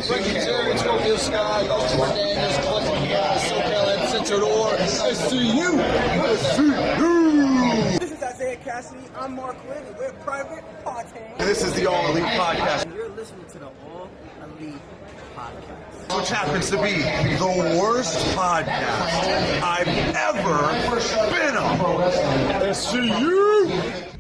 Frankie Terry, Scorpio Sky, Baltimore Daniels, Collective Guys, SoCal Uncensored, or SCU. This is Isaiah Cassidy. I'm Mark Wynn, and we're Private Podcast. This is the All Elite Podcast. And you're listening to the All Elite Podcast. Which happens to be the worst podcast I've ever been on. SCU!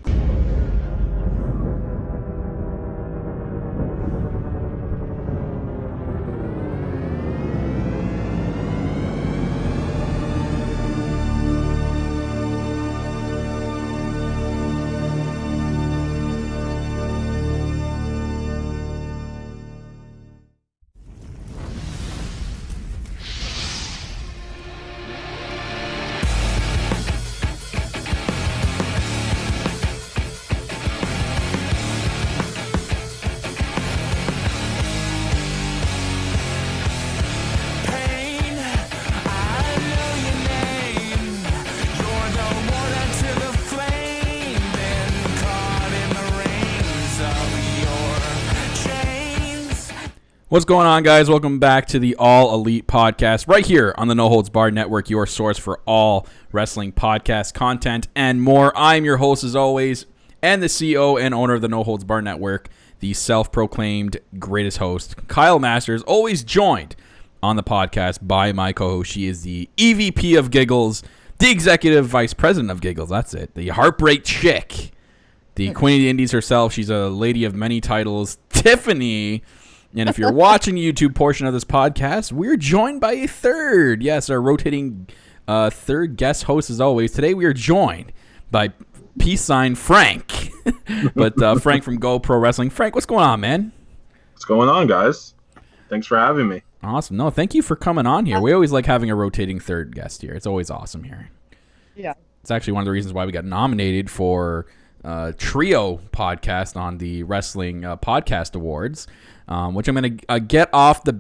What's going on, guys? Welcome back to the All Elite Podcast right here on the No Holds Barred Network, your source for all wrestling podcast content and more. I'm your host, as always, and the CEO and owner of the No Holds Barred Network, the self-proclaimed greatest host, Kyle Masters, always joined on the podcast by my co-host. She is the EVP of Giggles, the Executive Vice President of Giggles, that's it, the Heartbreak Chick, the Queen of the Indies herself. She's a lady of many titles, Tiffany. And if you're watching the YouTube portion of this podcast, we're joined by a third. Yes, our rotating third guest host as always. Today we are joined by peace sign Frank. But Frank from Go Pro Wrestling. Frank, what's going on, man? What's going on, guys? Thanks for having me. Awesome. No, thank you for coming on here. We always like having a rotating third guest here. It's always awesome here. Yeah. It's actually one of the reasons why we got nominated for Trio podcast on the Wrestling Podcast Awards. Which I'm gonna get right off the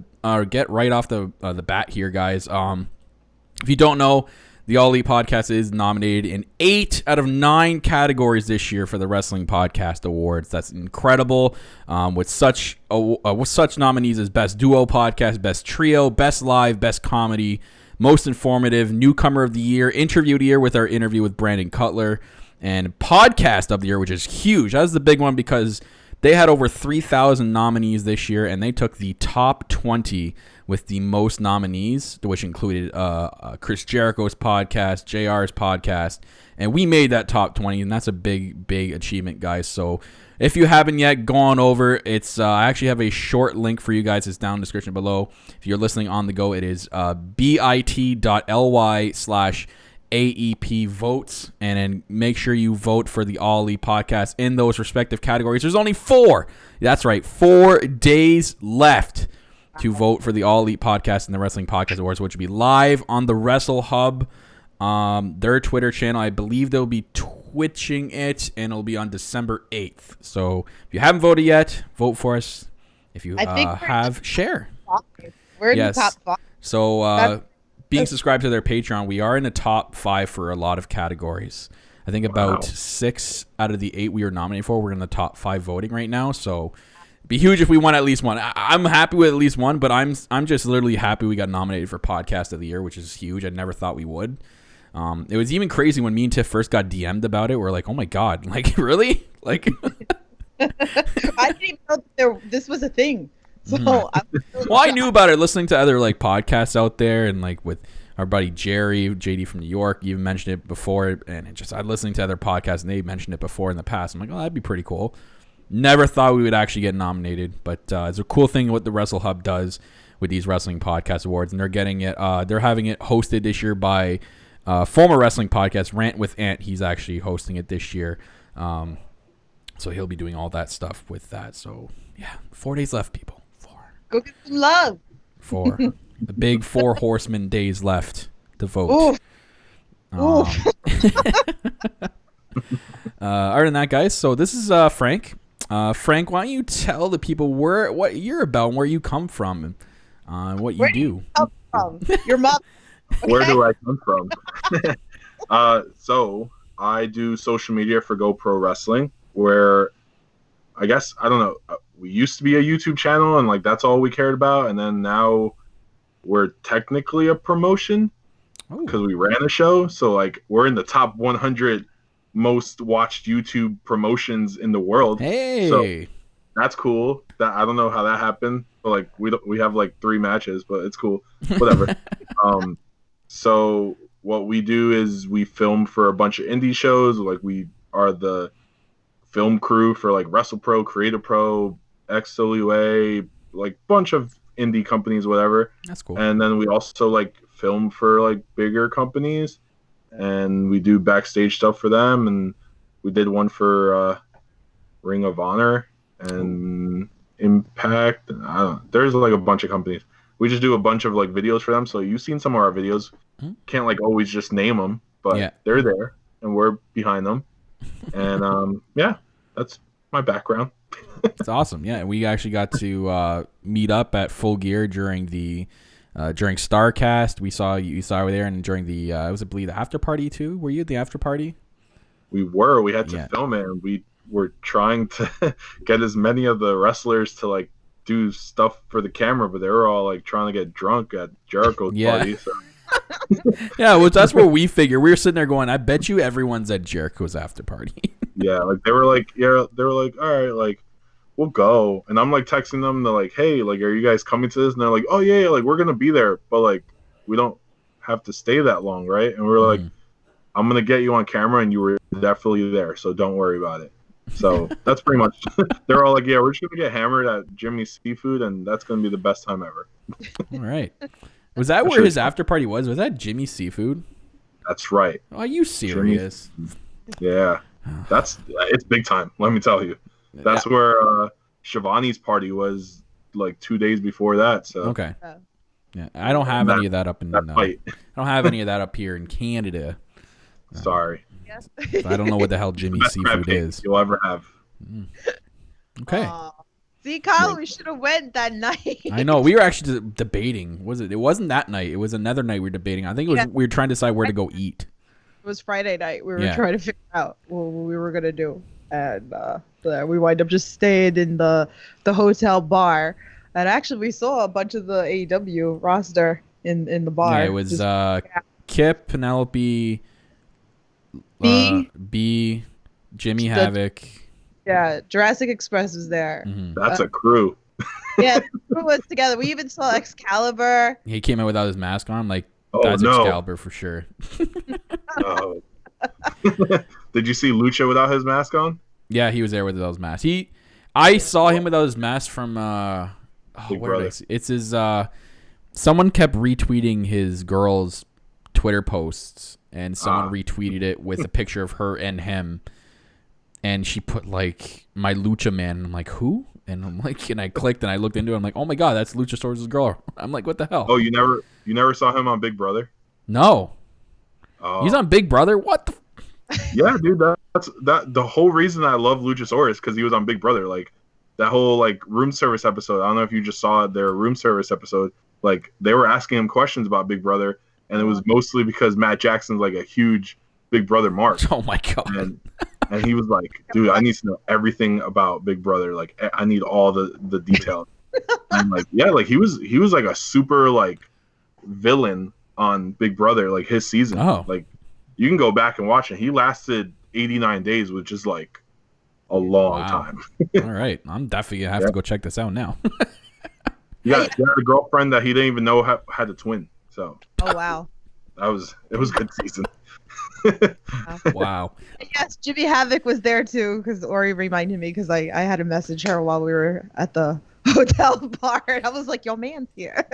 bat here, guys. If you don't know, the All Elite Podcast is nominated in 8 out of 9 categories this year for the Wrestling Podcast Awards. That's incredible. With such nominees as Best Duo Podcast, Best Trio, Best Live, Best Comedy, Most Informative, Newcomer of the Year, Interview of the Year with our interview with Brandon Cutler, and Podcast of the Year, which is huge. That's the big one because they had over 3,000 nominees this year, and they took the top 20 with the most nominees, which included Chris Jericho's podcast, JR's podcast, and we made that top 20, and that's a big, big achievement, guys. So if you haven't yet gone over, it's I actually have a short link for you guys. It's down in the description below. If you're listening on the go, it is bit.ly/AEP votes, and then make sure you vote for the All Elite Podcast in those respective categories. There's only 4. That's right, 4 days left to vote for the All Elite Podcast and the Wrestling Podcast Awards, which will be live on the Wrestle Hub, their Twitter channel. I believe they'll be twitching it, and it'll be on December 8th. So if you haven't voted yet, vote for us. If you have, share. We're in the top 5. So being subscribed to their Patreon, we are in the top 5 for a lot of categories. I think about 6 out of the 8 we were nominated for, we're in the top 5 voting right now. So it'd be huge if we won at least one. I'm happy with at least one, but I'm just literally happy we got nominated for Podcast of the Year, which is huge. I never thought we would. It was even crazy when me and Tiff first got DM'd about it. We're like, oh my God, like really? Like I didn't even know this was a thing. So well, I knew about it listening to other like podcasts out there, and like with our buddy JD from New York, you even mentioned it before, and I'm listening to other podcasts and they mentioned it before in the past. I'm like, oh, that'd be pretty cool. Never thought we would actually get nominated, but it's a cool thing what the Wrestle Hub does with these Wrestling Podcast Awards, and they're getting it. They're having it hosted this year by former wrestling podcast Rant with Ant. He's actually hosting it this year, so he'll be doing all that stuff with that. So yeah, 4 days left, people. Go get some love. 4. The big 4 horsemen days left to vote. Oof. Other than that, guys, so this is Frank. Frank, why don't you tell the people what you're about and where you come from and what you do. Come from? Your mom. Okay. Where do I come from? So I do social media for Go Pro Wrestling, where I guess, I don't know, we used to be a YouTube channel, and like that's all we cared about. And then now we're technically a promotion because we ran a show. So like we're in the top 100 most watched YouTube promotions in the world. Hey, so that's cool. That I don't know how that happened, but like we have like 3 matches, but it's cool. Whatever. So what we do is we film for a bunch of indie shows. Like we are the film crew for like WrestlePro, Creative Pro, XWA, like bunch of indie companies, whatever. That's cool. And then we also like film for like bigger companies, and we do backstage stuff for them. And we did one for Ring of Honor and Impact. I don't know. There's like a bunch of companies. We just do a bunch of like videos for them. So you've seen some of our videos. Can't like always just name them, but they're there and we're behind them. And yeah, that's my background. It's awesome. Yeah, we actually got to meet up at Full Gear during the during StarCast. We saw you over there, and during the I believe the after party too. Were you at the after party? We were. We had to film it, and we were trying to get as many of the wrestlers to like do stuff for the camera, but they were all like trying to get drunk at Jericho's party. So. Yeah, well, that's where we figure. We were sitting there going, I bet you everyone's at Jericho's after party. Yeah, like they were like, all right, like we'll go. And I'm like texting them, they're like, hey, like, are you guys coming to this? And they're like, oh yeah, like we're gonna be there, but like we don't have to stay that long, right? And we're like, I'm gonna get you on camera, and you were definitely there, so don't worry about it. So that's pretty much. They're all like, yeah, we're just gonna get hammered at Jimmy's Seafood, and that's gonna be the best time ever. All right. Was that where his after party was? Was that Jimmy's Seafood? That's right. Are you serious? Yeah, it's big time. Let me tell you, that's where Shivani's party was like 2 days before that. So okay, yeah, I don't have any of that up in. I don't have any of that up here in Canada. Sorry. Yes. So I don't know what the hell Jimmy's Seafood is. You'll ever have. Okay. See, Kyle, we should have went that night. I know. We were actually debating. It wasn't that night. It was another night we were debating. I think it was we were trying to decide where to go eat. It was Friday night. We were trying to figure out what we were going to do. And we wind up just staying in the hotel bar. And actually, we saw a bunch of the AEW roster in the bar. Yeah, it was Kip, Penelope, B, Jimmy Havoc. Yeah, Jurassic Express was there. That's a crew. Yeah, the crew was together. We even saw Excalibur. He came out without his mask on. Like, that's Excalibur for sure. Did you see Lucha without his mask on? Yeah, he was there without his mask. I saw him without his mask from Big Brother. It's his someone kept retweeting his girl's Twitter posts, and someone retweeted it with a picture of her and him, and she put like my Lucha man, and I'm like, who? And I'm like, and I clicked and I looked into it, I'm like, oh my god, that's Luchasaurus' girl. I'm like, what the hell? Oh, you never saw him on Big Brother? No. He's on Big Brother? What the yeah, dude, that's the whole reason I love Luchasaurus, because he was on Big Brother. Like that whole like room service episode. I don't know if you just saw their room service episode. Like they were asking him questions about Big Brother, and it was mostly because Matt Jackson's like a huge Big Brother mark. Oh my god. And he was like, dude, I need to know everything about Big Brother. Like I need all the details. And like, yeah, like he was like a super like villain on Big Brother, like his season. Oh. Like you can go back and watch it. He lasted 89 days, which is like a long time. All right. I'm definitely going to have to go check this out now. He had a girlfriend that he didn't even know had a twin. So. Oh, wow. It was a good season. Wow. Yes, Jimmy Havoc was there too, because Ori reminded me, because I had to message her while we were at the hotel bar, and I was like, your man's here.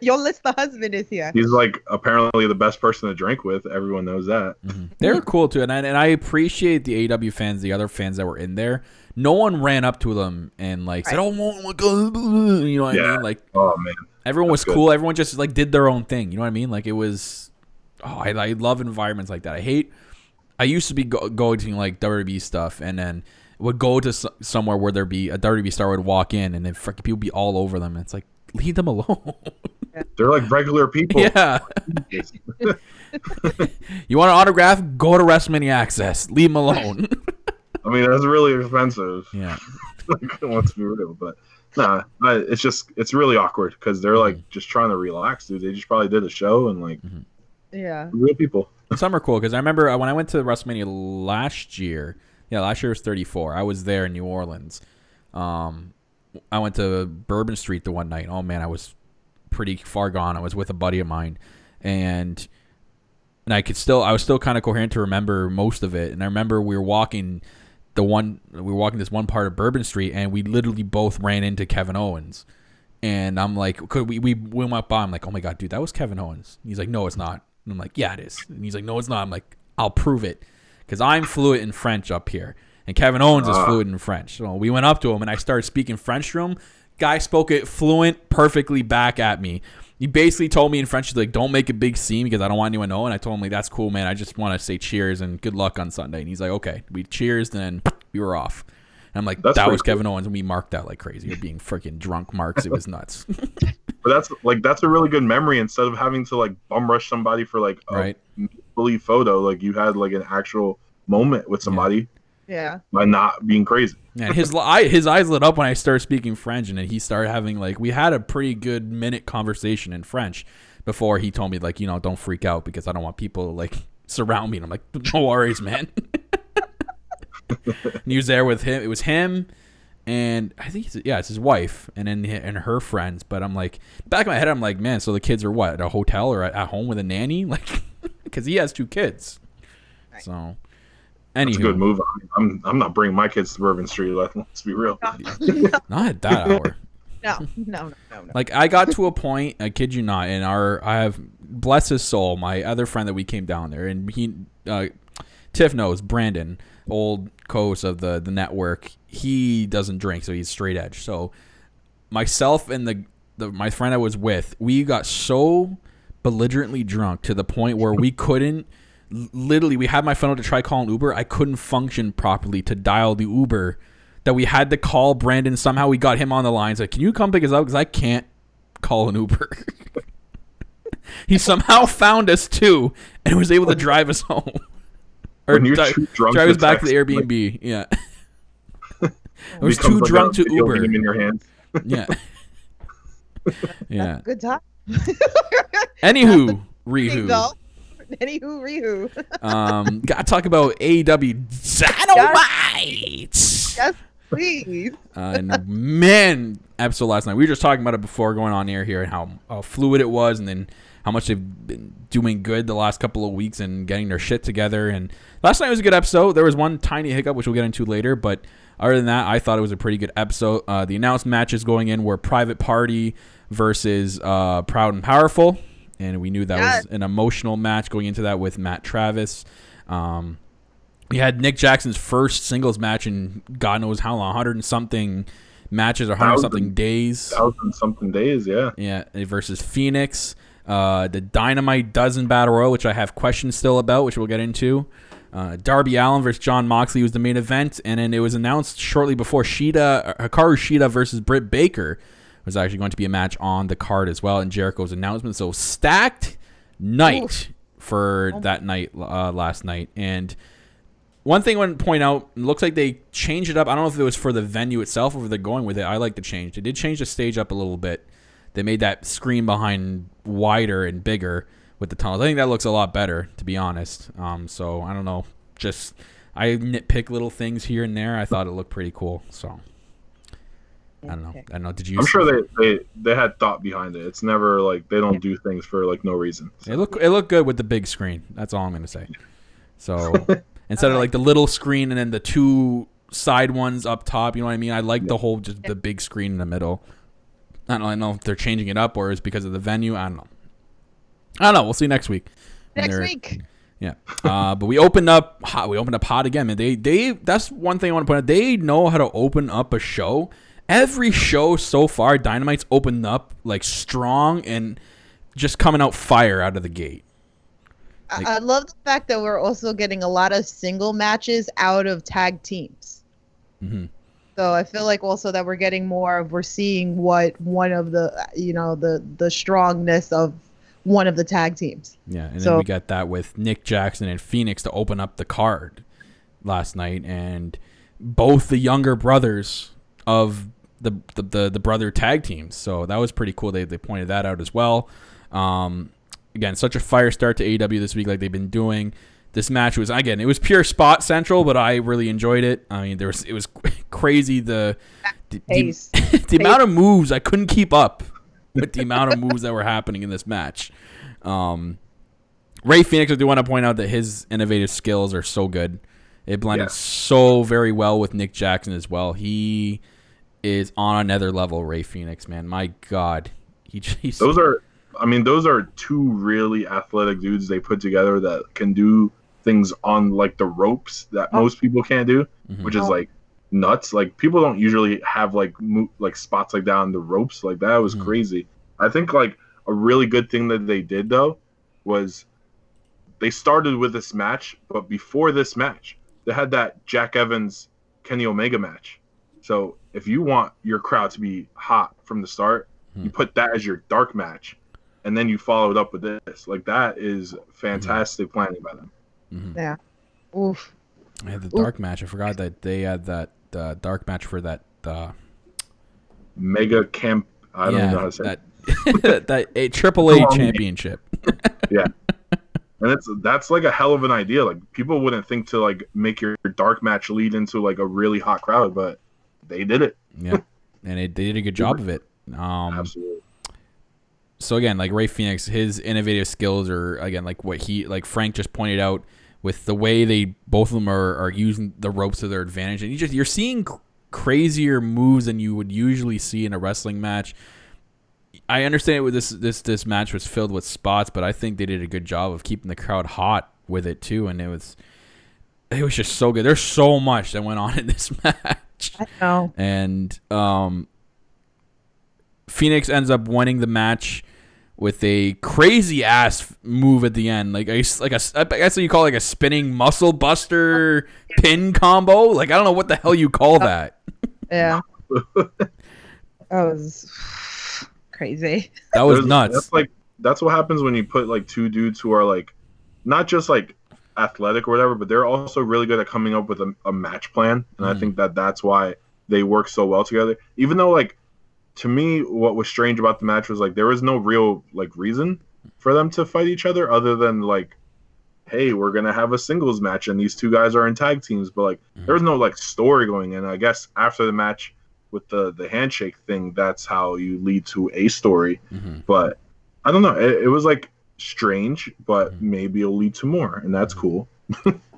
Your list, the husband is here. He's like apparently the best person to drink with. Everyone knows that. Mm-hmm. They're cool too, and I appreciate the AEW fans, the other fans that were in there. No one ran up to them and like said, "Oh my god," you know what I mean? Like, oh man, everyone was cool. Everyone just like did their own thing. You know what I mean? Like it was. Oh, I love environments like that. I used to be going to like WWE stuff, and then would go to somewhere where there'd be a WWE star would walk in, and then freaking people be all over them. And it's like, leave them alone. They're like regular people. Yeah. You want an autograph? Go to WrestleMania Access. Leave them alone. I mean, that's really expensive. Yeah. Let's be real, but nah, it's really awkward because they're like just trying to relax, dude. They just probably did a show and like, real people. Some are cool because I remember when I went to WrestleMania last year. Yeah, last year was 34. I was there in New Orleans. I went to Bourbon Street the one night. Oh man, I was pretty far gone. I was with a buddy of mine, and I was still kind of coherent to remember most of it. And I remember we were walking this one part of Bourbon Street, and we literally both ran into Kevin Owens. And I'm like, we went up by. I'm like, oh my god, dude, that was Kevin Owens. And he's like, no, it's not. And I'm like, yeah, it is. And he's like, no, it's not. I'm like, I'll prove it, because I'm fluent in French up here. And Kevin Owens is fluent in French. So we went up to him, and I started speaking French to him. Guy spoke it fluent perfectly back at me. He basically told me in French, he's like, don't make a big scene because I don't want anyone to know. And I told him, like, that's cool, man. I just want to say cheers and good luck on Sunday. And he's like, okay. We cheersed, and then we were off. And I'm like, that was Kevin Owens. And we marked out like crazy. We're being freaking drunk marks. It was nuts. But that's a really good memory. Instead of having to like bum rush somebody for like a fully photo, like you had like an actual moment with somebody. Yeah. By not being crazy. And his eyes lit up when I started speaking French, and then he started having like, we had a pretty good minute conversation in French before he told me like, don't freak out because I don't want people to like surround me. And I'm like, no worries, man. And he was there with him. It was him, and I think it's his wife, and then and her friends. But I'm like, back in my head, I'm like, man, so the kids are what, at a hotel or at home with a nanny? Like, because he has 2 kids. Right. So. That's a good move. I'm not bringing my kids to Bourbon Street. Let's be real. Not at that hour. No. Like, I got to a point, I kid you not, I have, bless his soul, my other friend that we came down there, and he, Tiff knows, Brandon, old co-host of the network, he doesn't drink, so he's straight edge. So myself and my friend I was with, we got so belligerently drunk to the point where we couldn't, literally, we had my phone out to try calling Uber. I couldn't function properly to dial the Uber, that we had to call Brandon. Somehow we got him on the line. Like, can you come pick us up? Because I can't call an Uber. He somehow found us too and was able to drive us home. Or drive us back to the Airbnb. Yeah. I was too drunk to Uber. In your hands. Yeah. Yeah. Good time. Anywho, Rihu. Gotta talk about AEW Dynamite. Yes, please. And man, episode last night. We were just talking about it before going on air here, and how fluid it was, and then how much they've been doing good the last couple of weeks and getting their shit together. And last night was a good episode. There was one tiny hiccup, which we'll get into later, but other than that, I thought it was a pretty good episode. The announced matches going in were Private Party versus Proud and Powerful. And we knew that was an emotional match going into that with Matt Travis. We had Nick Jackson's first singles match in God knows how long, 100 and something matches or 100 something days. 1,000 something days, yeah. Yeah, versus Phoenix. The Dynamite Dozen Battle Royal, which I have questions still about, which we'll get into. Darby Allin versus John Moxley was the main event. And then it was announced shortly before Hikaru Shida versus Britt Baker was actually going to be a match on the card as well in Jericho's announcement. So stacked night for that night last night. And one thing I want to point out, it looks like they changed it up. I don't know if it was for the venue itself or if they're going with it. I like the change. They did change the stage up a little bit. They made that screen behind wider and bigger with the tunnels. I think that looks a lot better, to be honest. So I don't know. Just I nitpick little things here and there. I thought it looked pretty cool. So I don't know. Did you? I'm sure they had thought behind it. It's never like they don't do things for like no reason. So. It looked good with the big screen. That's all I'm gonna say. So instead of like the little screen and then the 2 side ones up top, you know what I mean? I like the whole just the big screen in the middle. I don't know if they're changing it up or it's because of the venue. I don't know. We'll see next week. Next week. Yeah. But we opened up hot again, man. They that's one thing I want to point out. They know how to open up a show. Every show so far, Dynamite's opened up like strong and just coming out fire out of the gate. Like, I love the fact that we're also getting a lot of single matches out of tag teams. Mm-hmm. So I feel like also that we're seeing what one of the, the strongness of one of the tag teams. Yeah, and then we got that with Nick Jackson and Phoenix to open up the card last night, and both the younger brothers of the brother tag teams. So that was pretty cool. They pointed that out as well. Again, such a fire start to AEW this week, like they've been doing. This match was, again, it was pure spot central, but I really enjoyed it. I mean, it was crazy the amount of moves. I couldn't keep up with the amount of moves that were happening in this match. Ray Phoenix, I do want to point out that his innovative skills are so good. It blended so very well with Nick Jackson as well. He is on another level, Ray Phoenix, man. My God. Those are two really athletic dudes they put together that can do things on like the ropes that most people can't do, which is like nuts. Like people don't usually have like spots like that on the ropes. Like that was crazy. I think like a really good thing that they did though was they started with this match, but before this match, they had that Jack Evans Kenny Omega match. So if you want your crowd to be hot from the start, you put that as your dark match, and then you follow it up with this. Like that is fantastic planning by them. Yeah. Oof. I had the dark match. I forgot that they had that dark match for that Mega Camp. I don't know how to say that a AAA championship. Yeah. And that's like a hell of an idea. Like people wouldn't think to like make your dark match lead into like a really hot crowd, but they did it. Yeah, and they did a good job of it. Absolutely. So again, like Ray Phoenix, his innovative skills are again like what like Frank just pointed out with the way they both of them are using the ropes to their advantage, and you're seeing crazier moves than you would usually see in a wrestling match. I understand this match was filled with spots, but I think they did a good job of keeping the crowd hot with it too, and it was just so good. There's so much that went on in this match. I know. And Phoenix ends up winning the match with a crazy ass move at the end, I guess what you call like a spinning muscle buster pin combo. Like I don't know what the hell you call that. Yeah. That was crazy. That was nuts. That's what happens when you put like two dudes who are like not just like athletic or whatever, but they're also really good at coming up with a match plan, and I think that's why they work so well together. Even though like to me, what was strange about the match was like there was no real like reason for them to fight each other other than like, hey, we're gonna have a singles match and these two guys are in tag teams, but like there was no like story going in. I guess after the match with the handshake thing, that's how you lead to a story. But I don't know, it was like strange, but maybe it'll lead to more, and that's cool.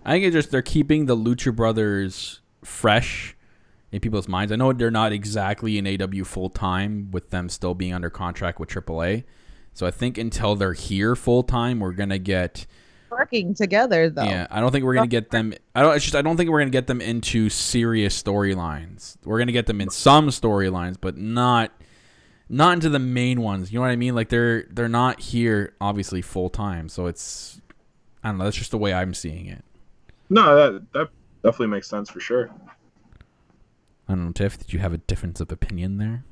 I think it's just they're keeping the Lucha Brothers fresh in people's minds. I know they're not exactly in AEW full time with them still being under contract with AAA. So I think until they're here full time, we're gonna get working together though. Yeah, I don't think we're gonna get them. I don't think we're gonna get them into serious storylines. We're gonna get them in some storylines, but not into the main ones. You know what I mean? Like they're not here obviously full time. So it's, I don't know. That's just the way I'm seeing it. No, that definitely makes sense for sure. I don't know, Tiff, did you have a difference of opinion there?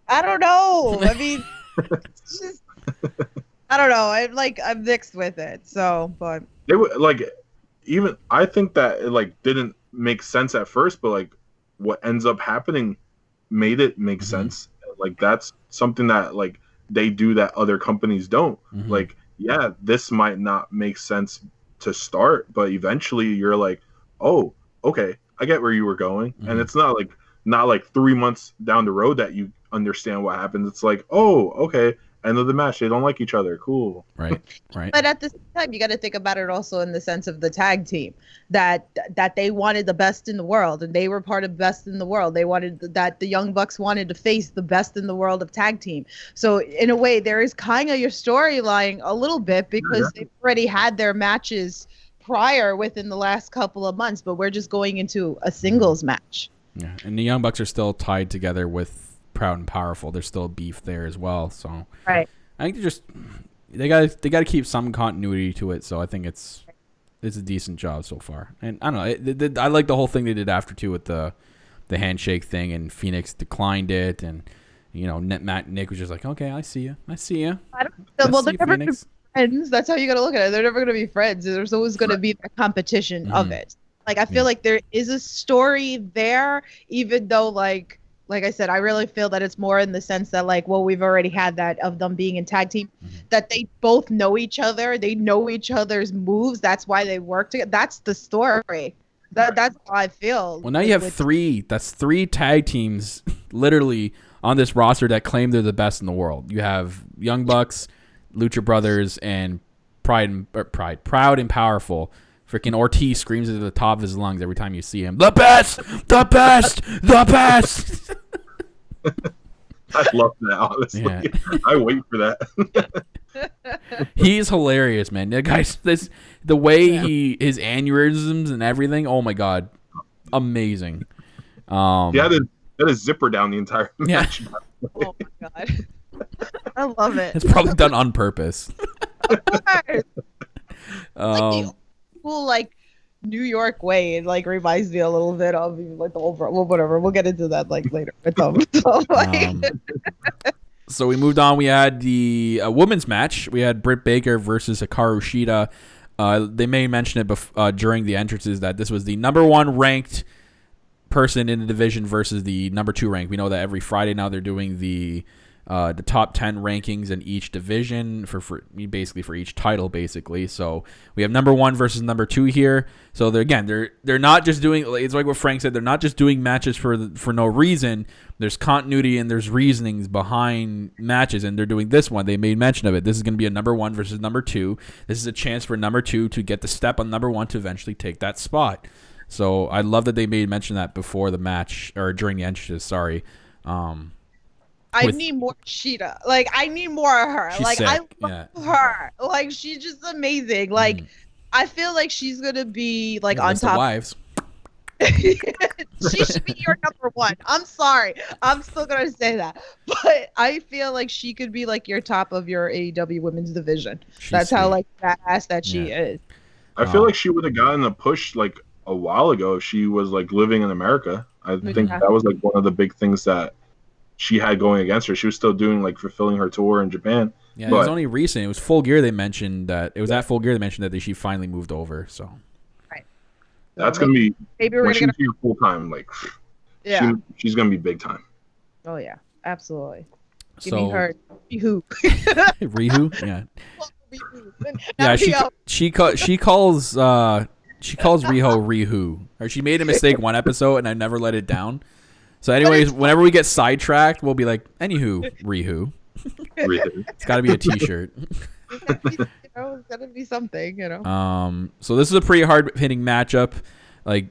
I don't know. I mean, it's just, I don't know. I'm mixed with it. So, but they would like, even I think that it like didn't make sense at first, but like what ends up happening made it make sense. Like that's something that like they do that other companies don't. Like, yeah, this might not make sense to start, but eventually you're like, oh, okay, I get where you were going. And it's not like 3 months down the road that you understand what happens. It's like, oh, okay, end of the match. They don't like each other. Cool. Right. But at the same time, you got to think about it also in the sense of the tag team that they wanted the best in the world, and they were part of best in the world. They wanted that the Young Bucks wanted to face the best in the world of tag team. So in a way, there is kind of your storyline a little bit because they've already had their matches prior within the last couple of months, but we're just going into a singles match. Yeah, and the Young Bucks are still tied together with Proud and Powerful. There's still beef there as well. So right. I think they got to keep some continuity to it. So I think it's a decent job so far. And I don't know. I like the whole thing they did after too with the handshake thing, and Phoenix declined it, and you know Nick was just like, okay, I see you. Well, they're never gonna be friends. That's how you gotta look at it. They're never gonna be friends. There's always gonna be a competition of it. Like I feel like there is a story there, even though like like I said, I really feel that it's more in the sense that like, well, we've already had that of them being in tag team, that they both know each other. They know each other's moves. That's why they work together. That's the story. That's how I feel. Well, now you have three. That's three tag teams literally on this roster that claim they're the best in the world. You have Young Bucks, Lucha Brothers, and Proud and Powerful. Freaking Ortiz screams at the top of his lungs every time you see him. The best! The best! The best! I love that, honestly. Yeah. I wait for that. He's hilarious, man. The guy's the way his aneurysms and everything. Oh my god, amazing. He had a zipper down the entire match. Oh my god, I love it. It's probably done on purpose. Of course. Like the cool, like New York way. It like reminds me a little bit of like the overall. Well, whatever. We'll get into that like later. So we moved on. We had the women's match. We had Britt Baker versus Hikaru Shida. They may mention it during the entrances that this was the number 1 ranked person in the division versus the number 2 ranked. We know that every Friday now they're doing the top 10 rankings in each division for each title, basically. So we have number 1 versus number 2 here. So they're not just doing, it's like what Frank said, they're not just doing matches for no reason. There's continuity and there's reasonings behind matches, and they're doing this one. They made mention of it. This is going to be a number 1 versus number 2. This is a chance for number 2 to get the step on number 1 to eventually take that spot. So I love that they made mention of that before the match, or during the entrances, sorry. I need more Shida. Like, I need more of her. She's like, sick. I love her. Like, she's just amazing. Like, I feel like she's gonna be like on top. Wives. She should be your number 1. I'm sorry. I'm still gonna say that, but I feel like she could be like your top of your AEW women's division. That's how like badass that she is. I feel like she would have gotten a push like a while ago if she was like living in America. I think that was like one of the big things that she had going against her. She was still doing like fulfilling her tour in Japan. Yeah, it was only recent. It was Full Gear. They mentioned that it was at Full Gear. They mentioned that she finally moved over. So right, that's gonna be maybe we're when gonna she's here full time. Like, she's gonna be big time. Oh yeah, absolutely. Give me her Rihu. Rihu, yeah. Yeah, she calls Riho. Or she made a mistake one episode, and I never let it down. So, anyways, whenever we get sidetracked, we'll be like, anywho, Rihu. It's got to be a T-shirt. It's gotta be something, you know. So this is a pretty hard hitting matchup, like,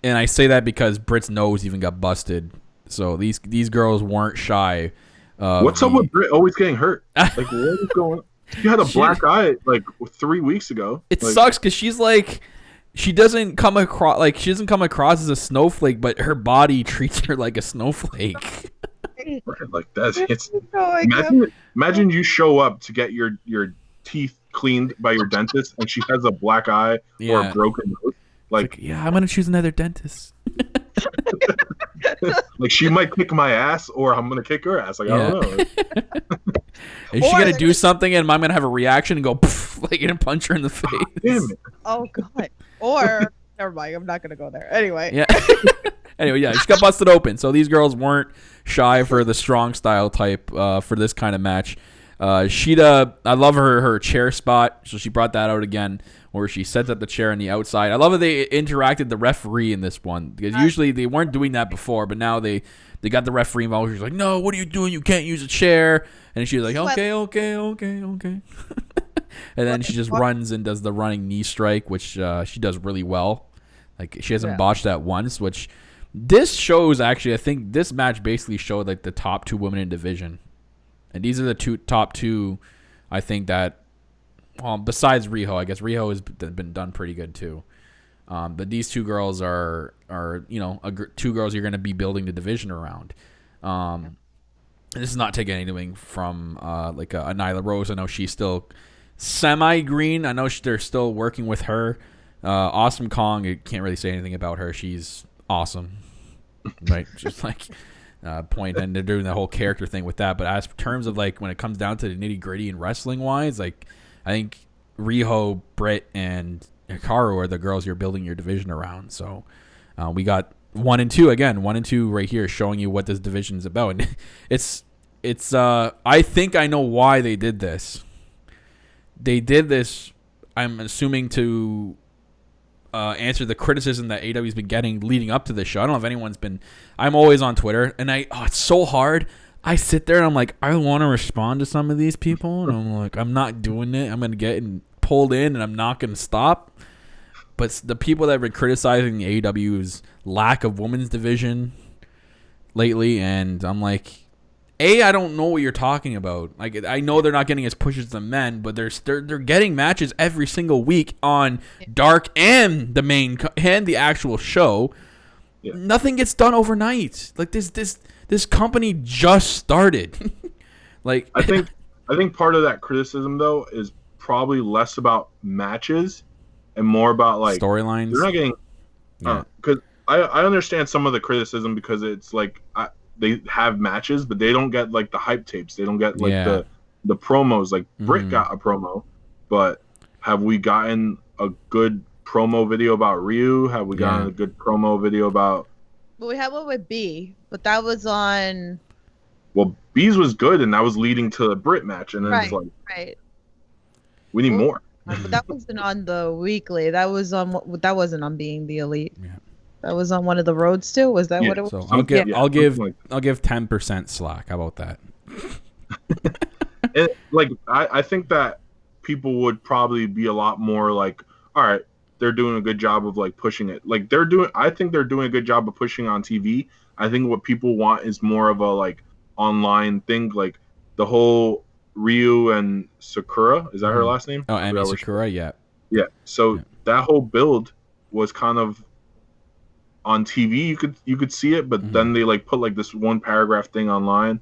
and I say that because Britt's nose even got busted. So these girls weren't shy. What's up with Britt always getting hurt? Like, what is going on? You had a black eye like 3 weeks ago. It sucks because she's like, she doesn't come across as a snowflake, but her body treats her like a snowflake. Like that's it's. Imagine you show up to get your teeth cleaned by your dentist, and she has a black eye or a broken nose. Like, yeah, I'm gonna choose another dentist. Like, she might kick my ass, or I'm gonna kick her ass. Like, I don't know. Is she gonna do something, and I'm gonna have a reaction and go, like, and punch her in the face? Damn it. Oh god. Or never mind. I'm not gonna go there. Anyway. Yeah. Anyway, yeah, she got busted open. So these girls weren't shy for the strong style type for this kind of match. Shida, I love her chair spot. So she brought that out again, where she sets up the chair on the outside. I love that they interacted the referee in this one, because usually they weren't doing that before, but now they got the referee involved. She's like, "No, what are you doing? You can't use a chair." And she's like, "Okay." And then she just runs and does the running knee strike, which she does really well. Like, she hasn't botched that once, which this shows actually. I think this match basically showed like the top 2 women in division. And these are the top two, I think, that, well, besides Riho, I guess Riho has been done pretty good too. But these 2 girls are 2 girls you're going to be building the division around. This is not taking anything from like a Nyla Rose. I know she's still semi-green. I know they're still working with her. Awesome Kong, I can't really say anything about her. She's awesome. Right? Just like... point, and they're doing the whole character thing with that. But as terms of like when it comes down to the nitty gritty and wrestling wise, like I think Riho, Britt, and Hikaru are the girls you're building your division around. So we got 1 and 2 again. 1 and 2 right here, showing you what this division is about. And it's. I think I know why they did this. They did this, I'm assuming, to answer the criticism that AEW's been getting leading up to this show. I don't know if anyone's been. I'm always on Twitter, and it's so hard. I sit there and I'm like, I want to respond to some of these people, and I'm like, I'm not doing it. I'm gonna get pulled in, and I'm not gonna stop. But the people that have been criticizing the AEW's lack of women's division lately, and I'm like, I don't know what you're talking about. Like, I know they're not getting as pushes as the men, but they're getting matches every single week on Dark and the main and the actual show. Yeah. Nothing gets done overnight. Like this company just started. Like, I think part of that criticism though is probably less about matches and more about like storylines. They're not getting because I understand some of the criticism because it's like they have matches, but they don't get like the hype tapes. They don't get like the promos. Like Britt got a promo, but have we gotten a good promo video about Ryu? Have we gotten a good promo video about? Well, we had one with B, but that was on. Well, B's was good, and that was leading to the Britt match, and then it's like, we need more. But that wasn't on the weekly. That was on. That wasn't on Being the Elite. Yeah. That was on one of the roads too. Was that what it was? So I'll give 10% slack. How about that? I think that people would probably be a lot more like, all right, they're doing a good job of like pushing it. Like I think they're doing a good job of pushing on TV. I think what people want is more of a like online thing, like the whole Ryu and Sakura. Is that her last name? Oh, Amy Sakura. Yeah. Yeah. So that whole build was kind of on TV. You could see it, but then they like put like this one paragraph thing online,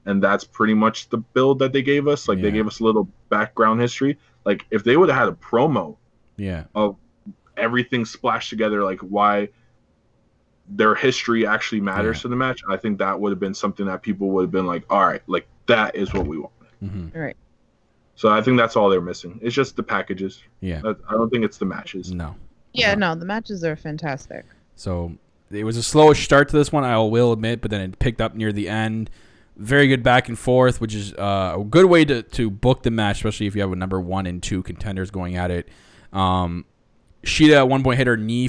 and that's pretty much the build that they gave us. Like they gave us a little background history. Like if they would have had a promo, of everything splashed together, like why their history actually matters to the match, I think that would have been something that people would have been like, all right, like that is what we want. Right. So I think that's all they're missing. It's just the packages. Yeah. I don't think it's the matches. No. Yeah, no, the matches are fantastic. So it was a slowish start to this one, I will admit, but then it picked up near the end. Very good back and forth, which is a good way to book the match, especially if you have a number 1 and 2 contenders going at it. Shida at one point hit her knee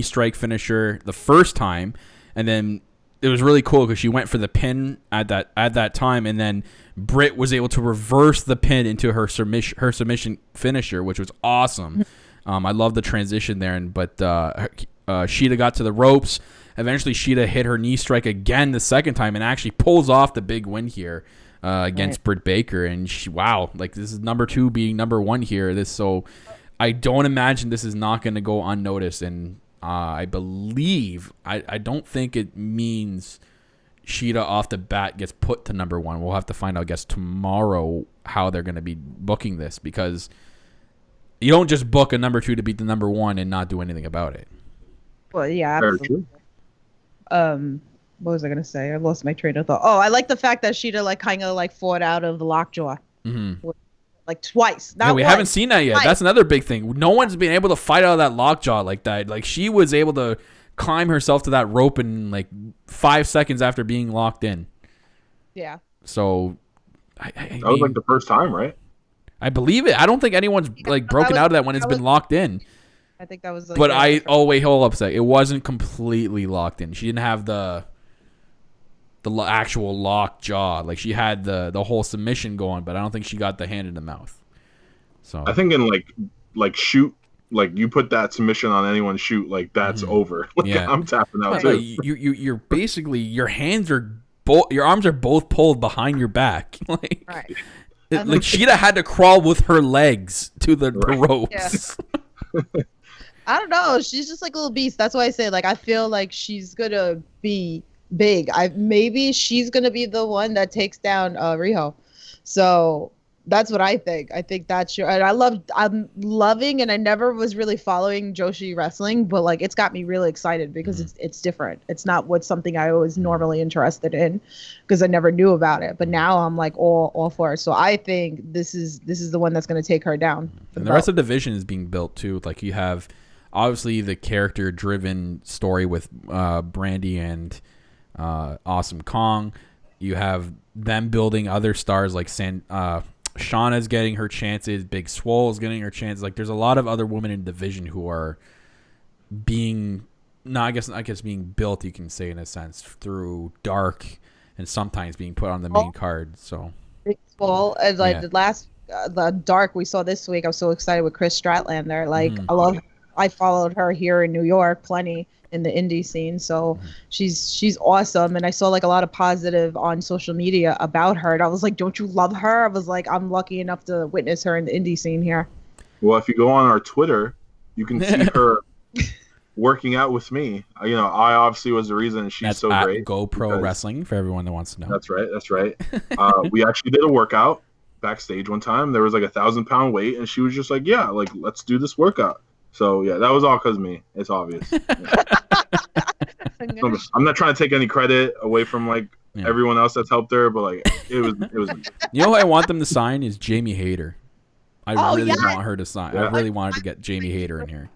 strike finisher the first time, and then it was really cool because she went for the pin at that time, and then Britt was able to reverse the pin into her submission finisher, which was awesome. I love the transition there, but Shida got to the ropes. Eventually, Shida hit her knee strike again the second time and actually pulls off the big win here against Britt Baker. And this is number 2 being number 1 here. So I don't imagine this is not going to go unnoticed. And I believe I don't think it means Shida off the bat gets put to number 1. We'll have to find out, I guess, tomorrow how they're going to be booking this, because you don't just book a number 2 to beat the number 1 and not do anything about it. Well, yeah, absolutely. What was I gonna say? I lost my train of thought. Oh, I like the fact that Shida like kind of like fought out of the lockjaw, like twice. We haven't seen that yet. Twice. That's another big thing. No one's been able to fight out of that lockjaw like that. Like she was able to climb herself to that rope in like 5 seconds after being locked in. Yeah. So, that was like the first time, right? I believe it. I don't think anyone's like broken out of that when it's been locked in. I think that was. Like, but hold up a sec. It wasn't completely locked in. She didn't have the actual locked jaw. Like she had the whole submission going, but I don't think she got the hand in the mouth. So I think in like shoot, like you put that submission on anyone's shoot, like that's over. Like, I'm tapping out too. You're basically your arms are both pulled behind your back. Like, right. Like Shida had to crawl with her legs to the ropes. Yeah. I don't know. She's just like a little beast. That's why I say, like, I feel like she's gonna be big. Maybe she's gonna be the one that takes down Riho. So that's what I think. I think that's your. And I'm loving, and I never was really following Joshi wrestling, but like it's got me really excited because it's different. It's not something I was normally interested in because I never knew about it. But now I'm like all for it. So I think this is the one that's gonna take her down. And the rest of the division is being built too. Like you have obviously the character-driven story with Brandy and Awesome Kong. You have them building other stars like Shauna's getting her chances. Big Swole's getting her chances. Like there's a lot of other women in the division who are being, I guess being built, you can say in a sense, through Dark and sometimes being put on the main card. So Big Swole and the last the Dark we saw this week. I was so excited with Chris Stratlander. Like I followed her here in New York plenty in the indie scene, so she's awesome, and I saw like a lot of positive on social media about her, and I was like, don't you love her? I was like, I'm lucky enough to witness her in the indie scene here. Well, if you go on our Twitter, you can see her working out with me. I obviously was the reason she's that's so at great. GoPro Wrestling for everyone that wants to know. That's right. We actually did a workout backstage one time. There was like 1,000-pound weight, and she was just like, yeah, like let's do this workout. So yeah, that was all because of me. It's obvious. Yeah. I'm not trying to take any credit away from like everyone else that's helped her, but like it was. You know who I want them to sign is Jamie Hayter. I really want her to sign. I really wanted to get Jamie Hayter in here.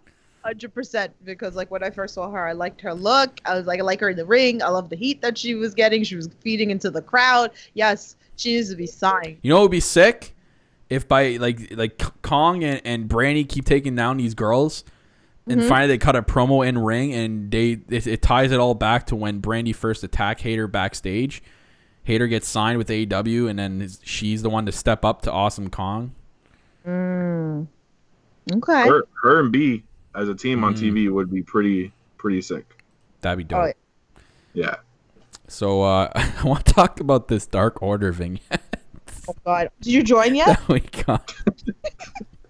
100%, because like when I first saw her, I liked her look. I was like, I like her in the ring. I love the heat that she was getting. She was feeding into the crowd. Yes, she needs to be signed. You know what would be sick? If by like Kong and Brandy keep taking down these girls, and finally they cut a promo in ring, and it ties it all back to when Brandy first attacked Hayter backstage. Hayter gets signed with AEW, and then she's the one to step up to Awesome Kong. Okay. Her and B as a team on TV would be pretty sick. That'd be dope. Yeah. So I want to talk about this Dark Order vignette. Oh God! Did you join yet? Oh my God.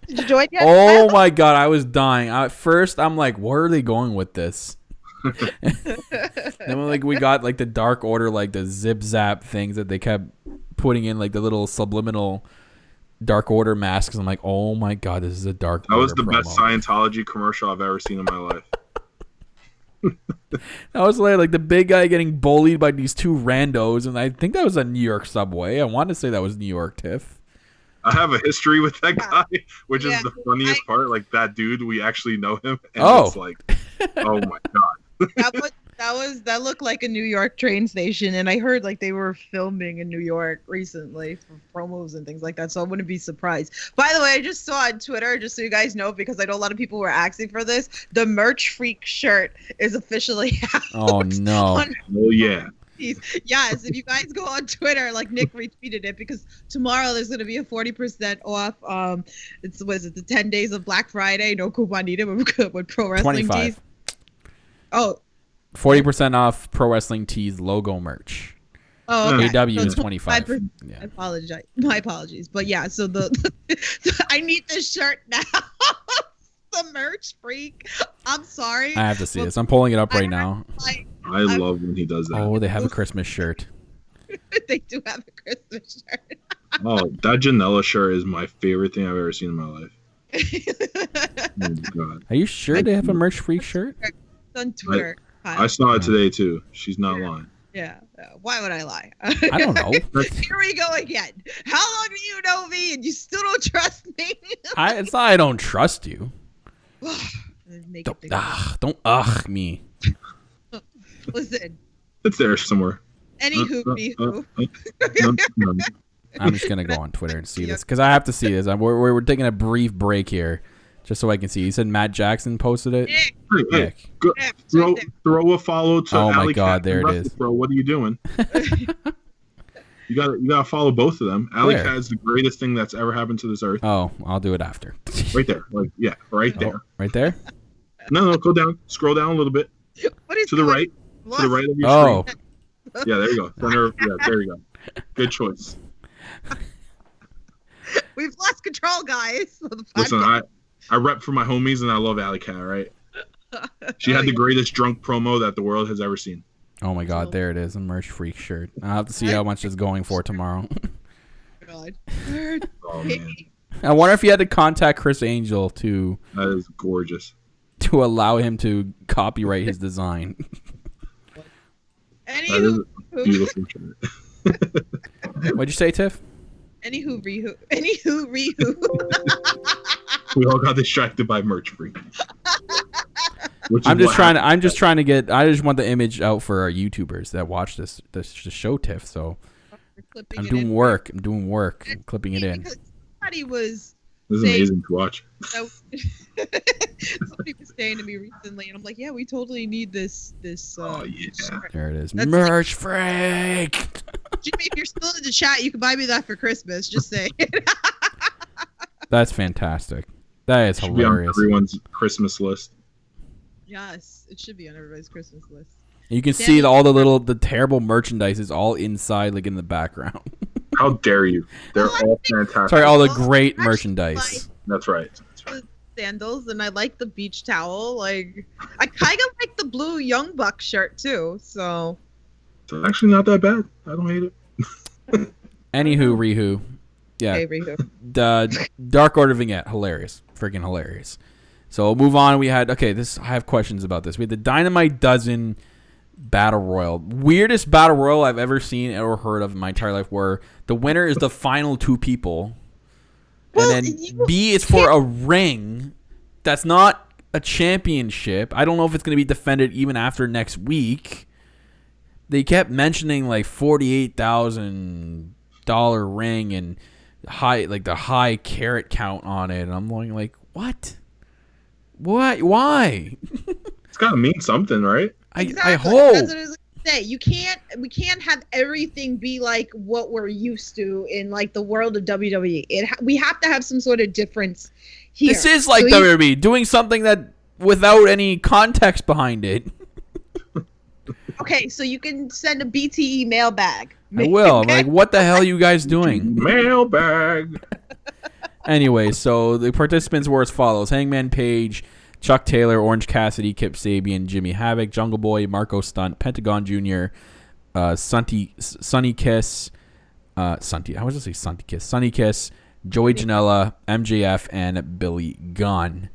Did you join yet? Oh my God! I was dying. At first, I'm like, "Where are they going with this?" Then we got like the Dark Order, like the zip zap things that they kept putting in, like the little subliminal Dark Order masks. I'm like, "Oh my God, this is a Dark Order." That was the promo. best Scientology commercial I've ever seen in my life. That was like the big guy getting bullied by these two randos, and I think that was a New York subway. I want to say that was New York, Tiff. I have a history with that guy, which is the funniest part. Like that dude, we actually know him, and it's like, oh my God. That looked like a New York train station, and I heard like they were filming in New York recently for promos and things like that, so I wouldn't be surprised. By the way, I just saw on Twitter, just so you guys know, because I know a lot of people were asking for this, the Merch Freak shirt is officially out. Oh no. Oh yeah. Yes, if you guys go on Twitter, like Nick retweeted it, because tomorrow there's going to be a 40% off. Was it the 10 days of Black Friday? No coupon needed with Pro Wrestling 25. Tees. Oh. 40% off Pro Wrestling Tees logo merch. Oh, okay. AW So is 25. Yeah. I apologize. My apologies. But yeah, so I need this shirt now. The Merch Freak. I'm sorry. I have to see this. I'm pulling it up right now. I love when he does that. Oh, they have a Christmas shirt. They do have a Christmas shirt. Oh, that Janela shirt is my favorite thing I've ever seen in my life. Oh God. Are you sure they have a Merch Freak shirt? It's on Twitter. I saw it today too. She's not lying. Yeah. Why would I lie? I don't know. Here we go again. How long do you know me and you still don't trust me? It's not I don't trust you. Don't me. Listen. It's there somewhere. Anywho. I'm just gonna go on Twitter and see this because I have to see this. We're taking a brief break here, just so I can see. You said Matt Jackson posted it. Hey, throw a follow to. Oh my Alley God, Cat there and it is. Bro, what are you doing? You gotta follow both of them. Alley Cat is the greatest thing that's ever happened to this earth. Oh, I'll do it after. Right there, right there. Right there. No, go down. Scroll down a little bit. What is to the right? What? To the right of your screen. Yeah, there you go. There you go. Good choice. We've lost control, guys. Listen, I rep for my homies, and I love Alley Cat, right? She had the greatest drunk promo that the world has ever seen. Oh my God, there it is, a Merch Freak shirt. I'll have to see how much it's going for tomorrow. God. Oh man. I wonder if you had to contact Chris Angel to. That is gorgeous. To allow him to copyright his design. Anywho, beautiful shirt. What'd you say, Tiff? Anywho, We all got distracted by Merch Freak. I'm just trying to get. I just want the image out for our YouTubers that watch this show, Tiff. So I'm doing work. I'm clipping it in. Somebody was. This is amazing to watch. Somebody was saying to me recently, and I'm like, "Yeah, we totally need this." Oh yeah, shirt. There it is. Merch freak. Jimmy, if you're still in the chat, you can buy me that for Christmas. Just say. That's fantastic. That is hilarious. Be on everyone's Christmas list. Yes, it should be on everybody's Christmas list. You can see all the terrible merchandise is all inside, like in the background. How dare you? They're all fantastic. Sorry, all the great merchandise. That's right. The sandals, and I like the beach towel. Like, I kind of like the blue Young Buck shirt too. So it's actually not that bad. I don't hate it. Anywho, Rihu. Yeah. Hey, Rihu. The Dark Order vignette, hilarious, freaking hilarious. So we'll move on. We had I have questions about this. We had the Dynamite Dozen Battle Royal, weirdest Battle Royal I've ever seen or heard of in my entire life, where the winner is the final two people, and then B is for a ring that's not a championship. I don't know if it's going to be defended even after next week. They kept mentioning like $48,000 ring and the high carat count on it, and I'm going like, what? Why? It's got to mean something, right? Exactly. I hope. That's what I was going to say. We can't have everything be like what we're used to in like the world of WWE. We have to have some sort of difference here. This is like WWE doing something that without any context behind it. Okay, so you can send a BTE mailbag. I will. Okay? Like, what the hell are you guys doing? Mailbag. Anyway, so the participants were as follows: Hangman Page, Chuck Taylor, Orange Cassidy, Kip Sabian, Jimmy Havoc, Jungle Boy, Marco Stunt, Pentagon Jr., Sunny Kiss, Sunny Kiss, Joey Janela, MJF, and Billy Gunn.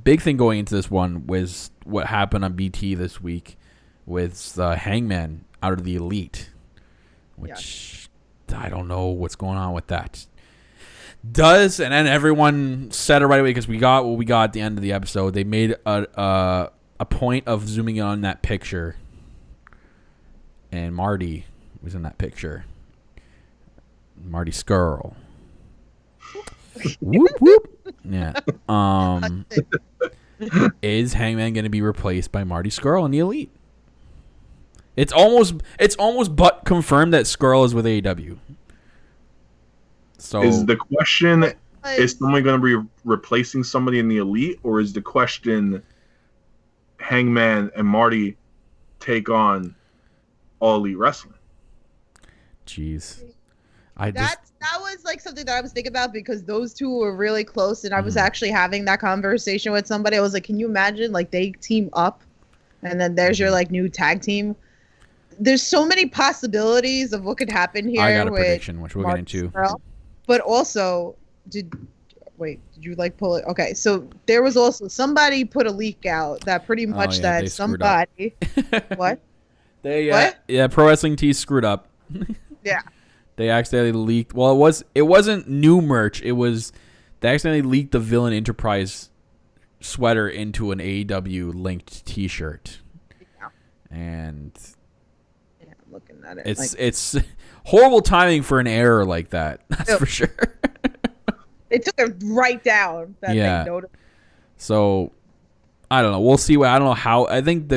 Big thing going into this one was what happened on BT this week with Hangman out of the Elite, which I don't know what's going on with that. And then everyone said it right away because we got what we got at the end of the episode. They made a point of zooming in on that picture, and Marty was in that picture. Marty Skrull. Whoop whoop. Yeah. Is Hangman going to be replaced by Marty Skrull in the Elite? It's almost but confirmed that Skrull is with AEW. So is the question, is someone going to be replacing somebody in the Elite, or is the question Hangman and Marty take on All Elite Wrestling? Jeez. That was like something that I was thinking about because those two were really close, and I was actually having that conversation with somebody. I was like, can you imagine like they team up and then there's your like new tag team? There's so many possibilities of what could happen here. I got a prediction, which we'll get into. But also, did you like pull it? Okay, so there was also somebody put a leak out that pretty much that somebody what? Yeah, Pro Wrestling Tees screwed up. Yeah. They accidentally leaked. Well, it wasn't new merch. It was they accidentally leaked the Villain Enterprise sweater into an AEW linked T-shirt. Yeah. And yeah, I'm looking at it. It's horrible timing for an error like that. That's for sure. They took it right down. So I don't know. We'll see. I don't know how. I think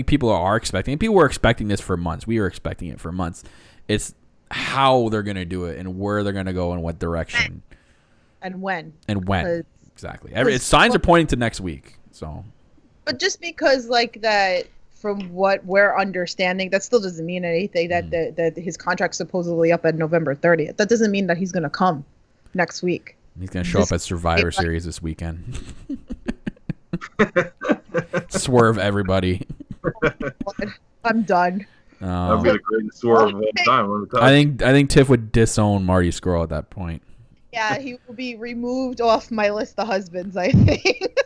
people are expecting. People were expecting this for months. We were expecting it for months. It's how they're gonna do it and where they're gonna go and what direction and when exactly. Signs are pointing to next week. So, but just because like that, from what we're understanding, that still doesn't mean anything. That his contract's supposedly up at November 30th. That doesn't mean that he's gonna come next week. He's gonna show up at Survivor Series this weekend. Swerve everybody. I'm done. That'd be the greatest swerve of all time. I think Tiff would disown Marty Skrull at that point. Yeah, he will be removed off my list of husbands, I think.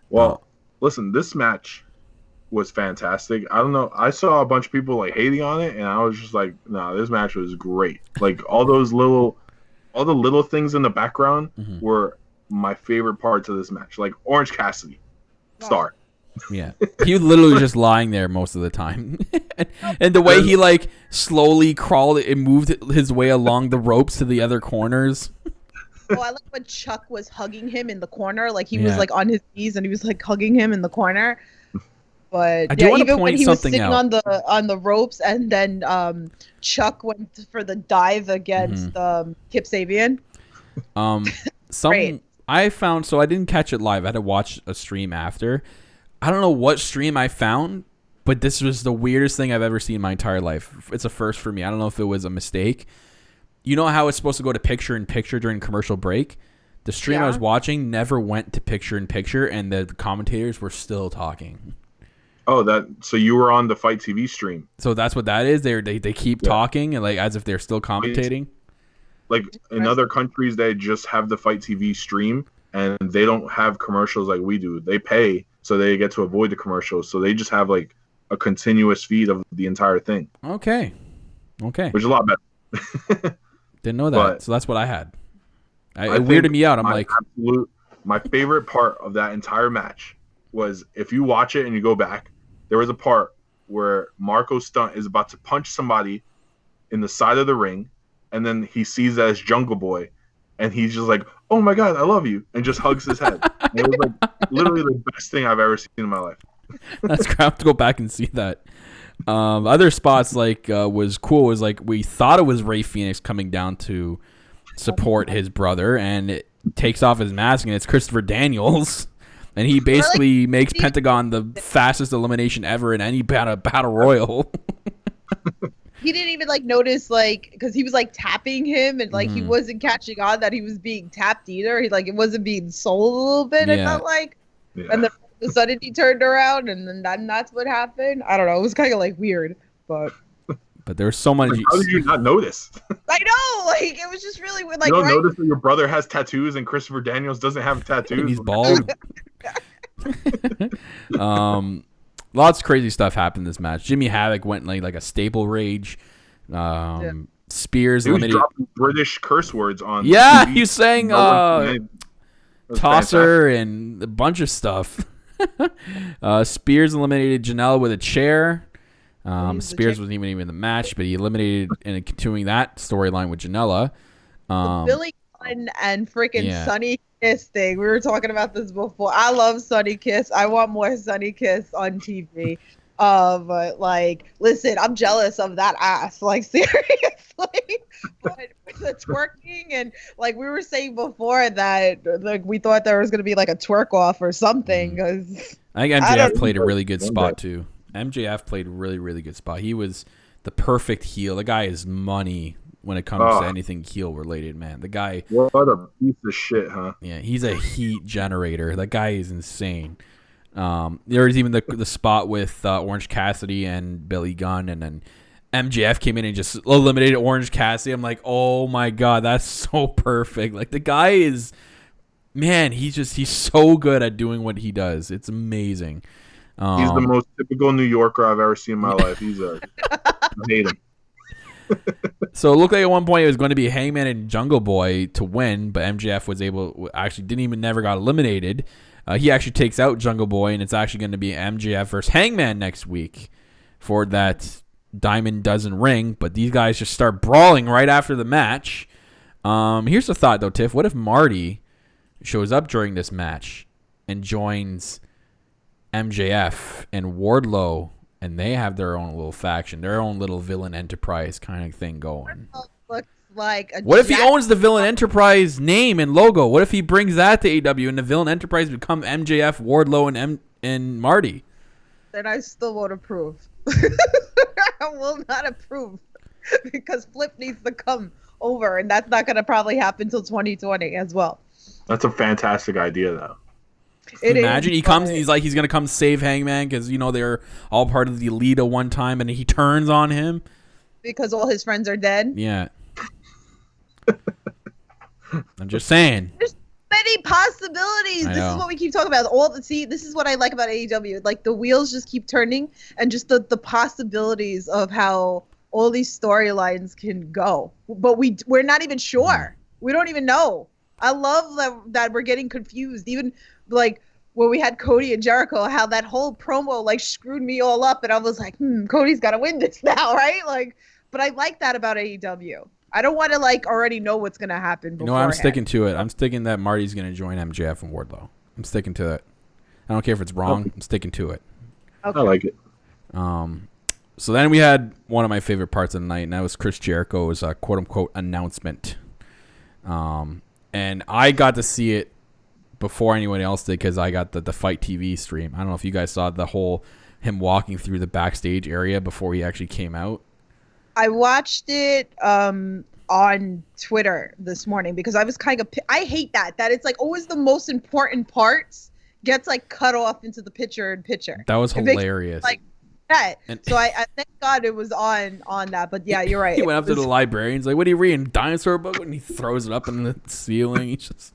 Well, listen, this match was fantastic. I don't know. I saw a bunch of people like hating on it, and I was just like, "Nah, this match was great." Like all the little things in the background were my favorite parts of this match. Like Orange Cassidy, star. Yeah, he was literally just lying there most of the time, and the way he like slowly crawled and moved his way along the ropes to the other corners. Oh, I like when Chuck was hugging him in the corner, like he was like on his knees and he was like hugging him in the corner. But I do want to even point when he was something sitting out. on the ropes, and then Chuck went for the dive against Kip Sabian. Great. I found, so I didn't catch it live. I had to watch a stream after. I don't know what stream I found, but this was the weirdest thing I've ever seen in my entire life. It's a first for me. I don't know if it was a mistake. You know how it's supposed to go to picture-in-picture during commercial break? The stream I was watching never went to picture-in-picture, and the commentators were still talking. Oh, so you were on the Fight TV stream. So that's what that is? They keep talking and like as if they're still commentating? Like in other countries, they just have the Fight TV stream, and they don't have commercials like we do. They pay, so they get to avoid the commercials. So they just have like a continuous feed of the entire thing. Okay. Which is a lot better. Didn't know that. But so that's what I had. It weirded me out. I'm like, my favorite part of that entire match was if you watch it and you go back, there was a part where Marco Stunt is about to punch somebody in the side of the ring, and then he sees that as Jungle Boy, and he's just like, "Oh my God, I love you," and just hugs his head. And it was like literally the best thing I've ever seen in my life. that's crap. I have to go back and see that. Other spots like was cool. Was like we thought it was Rey Fenix coming down to support his brother, and it takes off his mask, and it's Christopher Daniels. And he basically makes Pentagon the fastest elimination ever in any battle royal. He didn't even like notice, like, because he was like tapping him, and like he wasn't catching on that he was being tapped either. He like it wasn't being sold a little bit. I felt like, and then all of a sudden he turned around, and then that's what happened. I don't know. It was kind of like weird, but there was so much. Like, how did you not notice? I know, like it was just really weird. Like, you don't notice that your brother has tattoos and Christopher Daniels doesn't have tattoos. And he's bald. Lots of crazy stuff happened in this match. Jimmy Havoc went like a staple rage. Spears he was eliminated dropping British curse words on. Yeah, TV. he was saying tosser and a bunch of stuff. Spears eliminated Janela with a chair. Spears wasn't even in the match, but he eliminated and continuing that storyline with Janela. Billy Gunn and freaking Sunny Kiss thing. We were talking about this before. I love Sunny Kiss. I want more Sunny Kiss on TV. But like, listen, I'm jealous of that ass. Like, seriously. But with the twerking and like we were saying before that like we thought there was gonna be like a twerk off or something. Because I think MJF played a really good spot too. MJF played a really, really good spot. He was the perfect heel. The guy is money when it comes to anything heel related, man. The guy. What a piece of shit, huh? Yeah, he's a heat generator. That guy is insane. There was even the spot with Orange Cassidy and Billy Gunn, and then MJF came in and just eliminated Orange Cassidy. I'm like, oh my God, that's so perfect. Like the guy is, man, he's so good at doing what he does. It's amazing. He's the most typical New Yorker I've ever seen in my life. I hate him. So it looked like at one point it was going to be Hangman and Jungle Boy to win, but MJF was never got eliminated. He actually takes out Jungle Boy, and it's actually going to be MJF versus Hangman next week for that Diamond Dozen ring. But these guys just start brawling right after the match. Here's the thought, though, Tiff. What if Marty shows up during this match and joins MJF and Wardlow, and they have their own little faction, their own little villain enterprise kind of thing going? Looks like what if he owns the Villain Enterprise name and logo? What if he brings that to AEW and the Villain Enterprise become MJF, Wardlow, and Marty? Then I still won't approve. I will not approve because Flip needs to come over, and that's not going to probably happen until 2020 as well. That's a fantastic idea, though. Imagine he comes and he's like he's going to come save Hangman because, you know, they're all part of the Elite at one time, and he turns on him. Because all his friends are dead? Yeah. I'm just saying. There's many possibilities. This is what we keep talking about. This is what I like about AEW. Like the wheels just keep turning, and just the possibilities of how all these storylines can go. But we're not even sure. We don't even know. I love that we're getting confused. Even like when we had Cody and Jericho, how that whole promo like screwed me all up, and I was like, Cody's got to win this now, right? Like, but I like that about AEW. I don't want to like already know what's gonna happen. You know, I'm sticking to it. I'm sticking that Marty's gonna join MJF and Wardlow. I'm sticking to it. I don't care if it's wrong. I'm sticking to it. Okay. I like it. So then we had one of my favorite parts of the night, and that was Chris Jericho's quote-unquote announcement. And I got to see it before anyone else did because I got the Fight TV stream. I don't know if you guys saw the whole him walking through the backstage area before he actually came out. I watched it on Twitter this morning because I was kind of I hate that it's like always the most important parts gets like cut off into the picture. That was hilarious. Like that. So I thank God it was on that. But yeah, you're right. He went up to the librarian's like, "What are you reading? Dinosaur book?" And he throws it up in the ceiling. He's just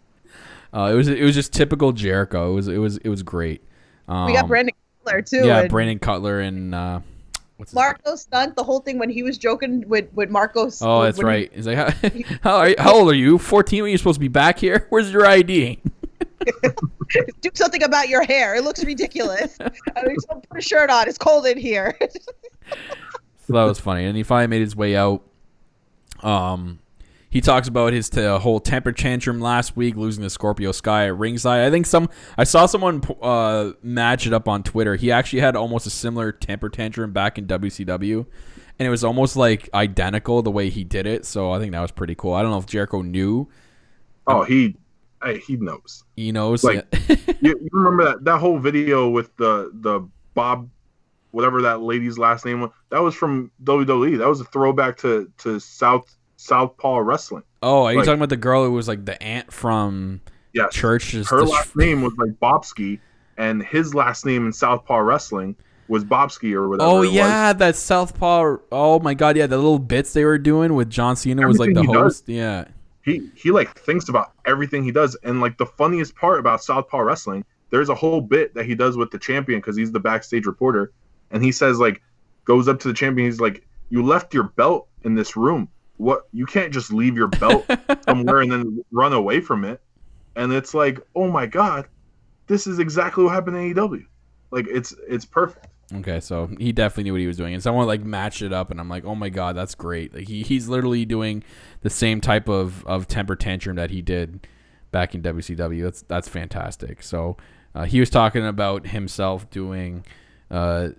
it was just typical Jericho. It was great. We got Brandon Cutler too. Yeah, Brandon Cutler and what's Marco Stunt. The whole thing when he was joking with Marco. Oh, that's right. He's like, how old are you? 14? When you're supposed to be back here? Where's your ID? Do something about your hair. It looks ridiculous. I mean, so put a shirt on. It's cold in here. So that was funny. And he finally made his way out. He talks about his whole temper tantrum last week, losing to Scorpio Sky at ringside. I saw someone match it up on Twitter. He actually had almost a similar temper tantrum back in WCW. And it was almost like identical the way he did it. So I think that was pretty cool. I don't know if Jericho knew. Oh, he knows. He knows. Like, you remember that whole video with the Bob, whatever that lady's last name was? That was from WWE. That was a throwback to Southpaw Wrestling. Oh, are you talking about the girl who was like the aunt from church? Her last name was like Bobsky, and his last name in Southpaw Wrestling was Bobsky or whatever. Oh yeah, that Southpaw. Oh my God, yeah, the little bits they were doing with John Cena was like the host. Yeah. He like thinks about everything he does, and like the funniest part about Southpaw Wrestling, there's a whole bit that he does with the champion because he's the backstage reporter, and he says like, goes up to the champion, he's like, "You left your belt in this room. What? You can't just leave your belt somewhere and then run away from it." And it's like, oh my God, this is exactly what happened in AEW. Like it's perfect. Okay, so he definitely knew what he was doing, and someone like matched it up, and I'm like, oh my God, that's great. Like he's literally doing the same type of temper tantrum that he did back in WCW. That's fantastic. So he was talking about himself doing, him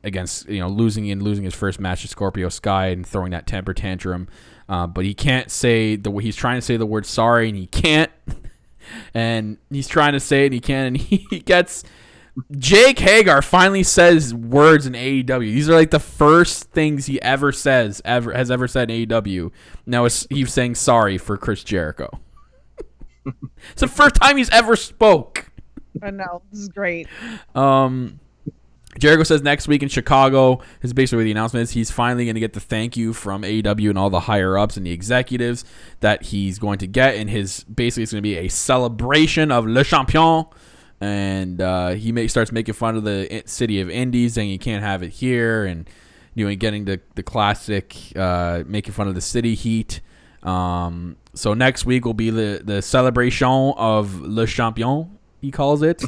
against losing his first match to Scorpio Sky and throwing that temper tantrum, but he can't say he's trying to say the word sorry and he can't, and he's trying to say it and he can't, and he gets. Jake Hagar finally says words in AEW. These are like the first things he ever has ever said in AEW. Now he's saying sorry for Chris Jericho. It's the first time he's ever spoke. I know. This is great. Jericho says next week in Chicago is basically the announcement is he's finally going to get the thank you from AEW and all the higher ups and the executives that he's going to get, and it's going to be a celebration of Le Champion. And he starts making fun of the city of Indy, saying you can't have it here, and getting the classic making fun of the city heat. So next week will be the celebration of Le Champion, he calls it.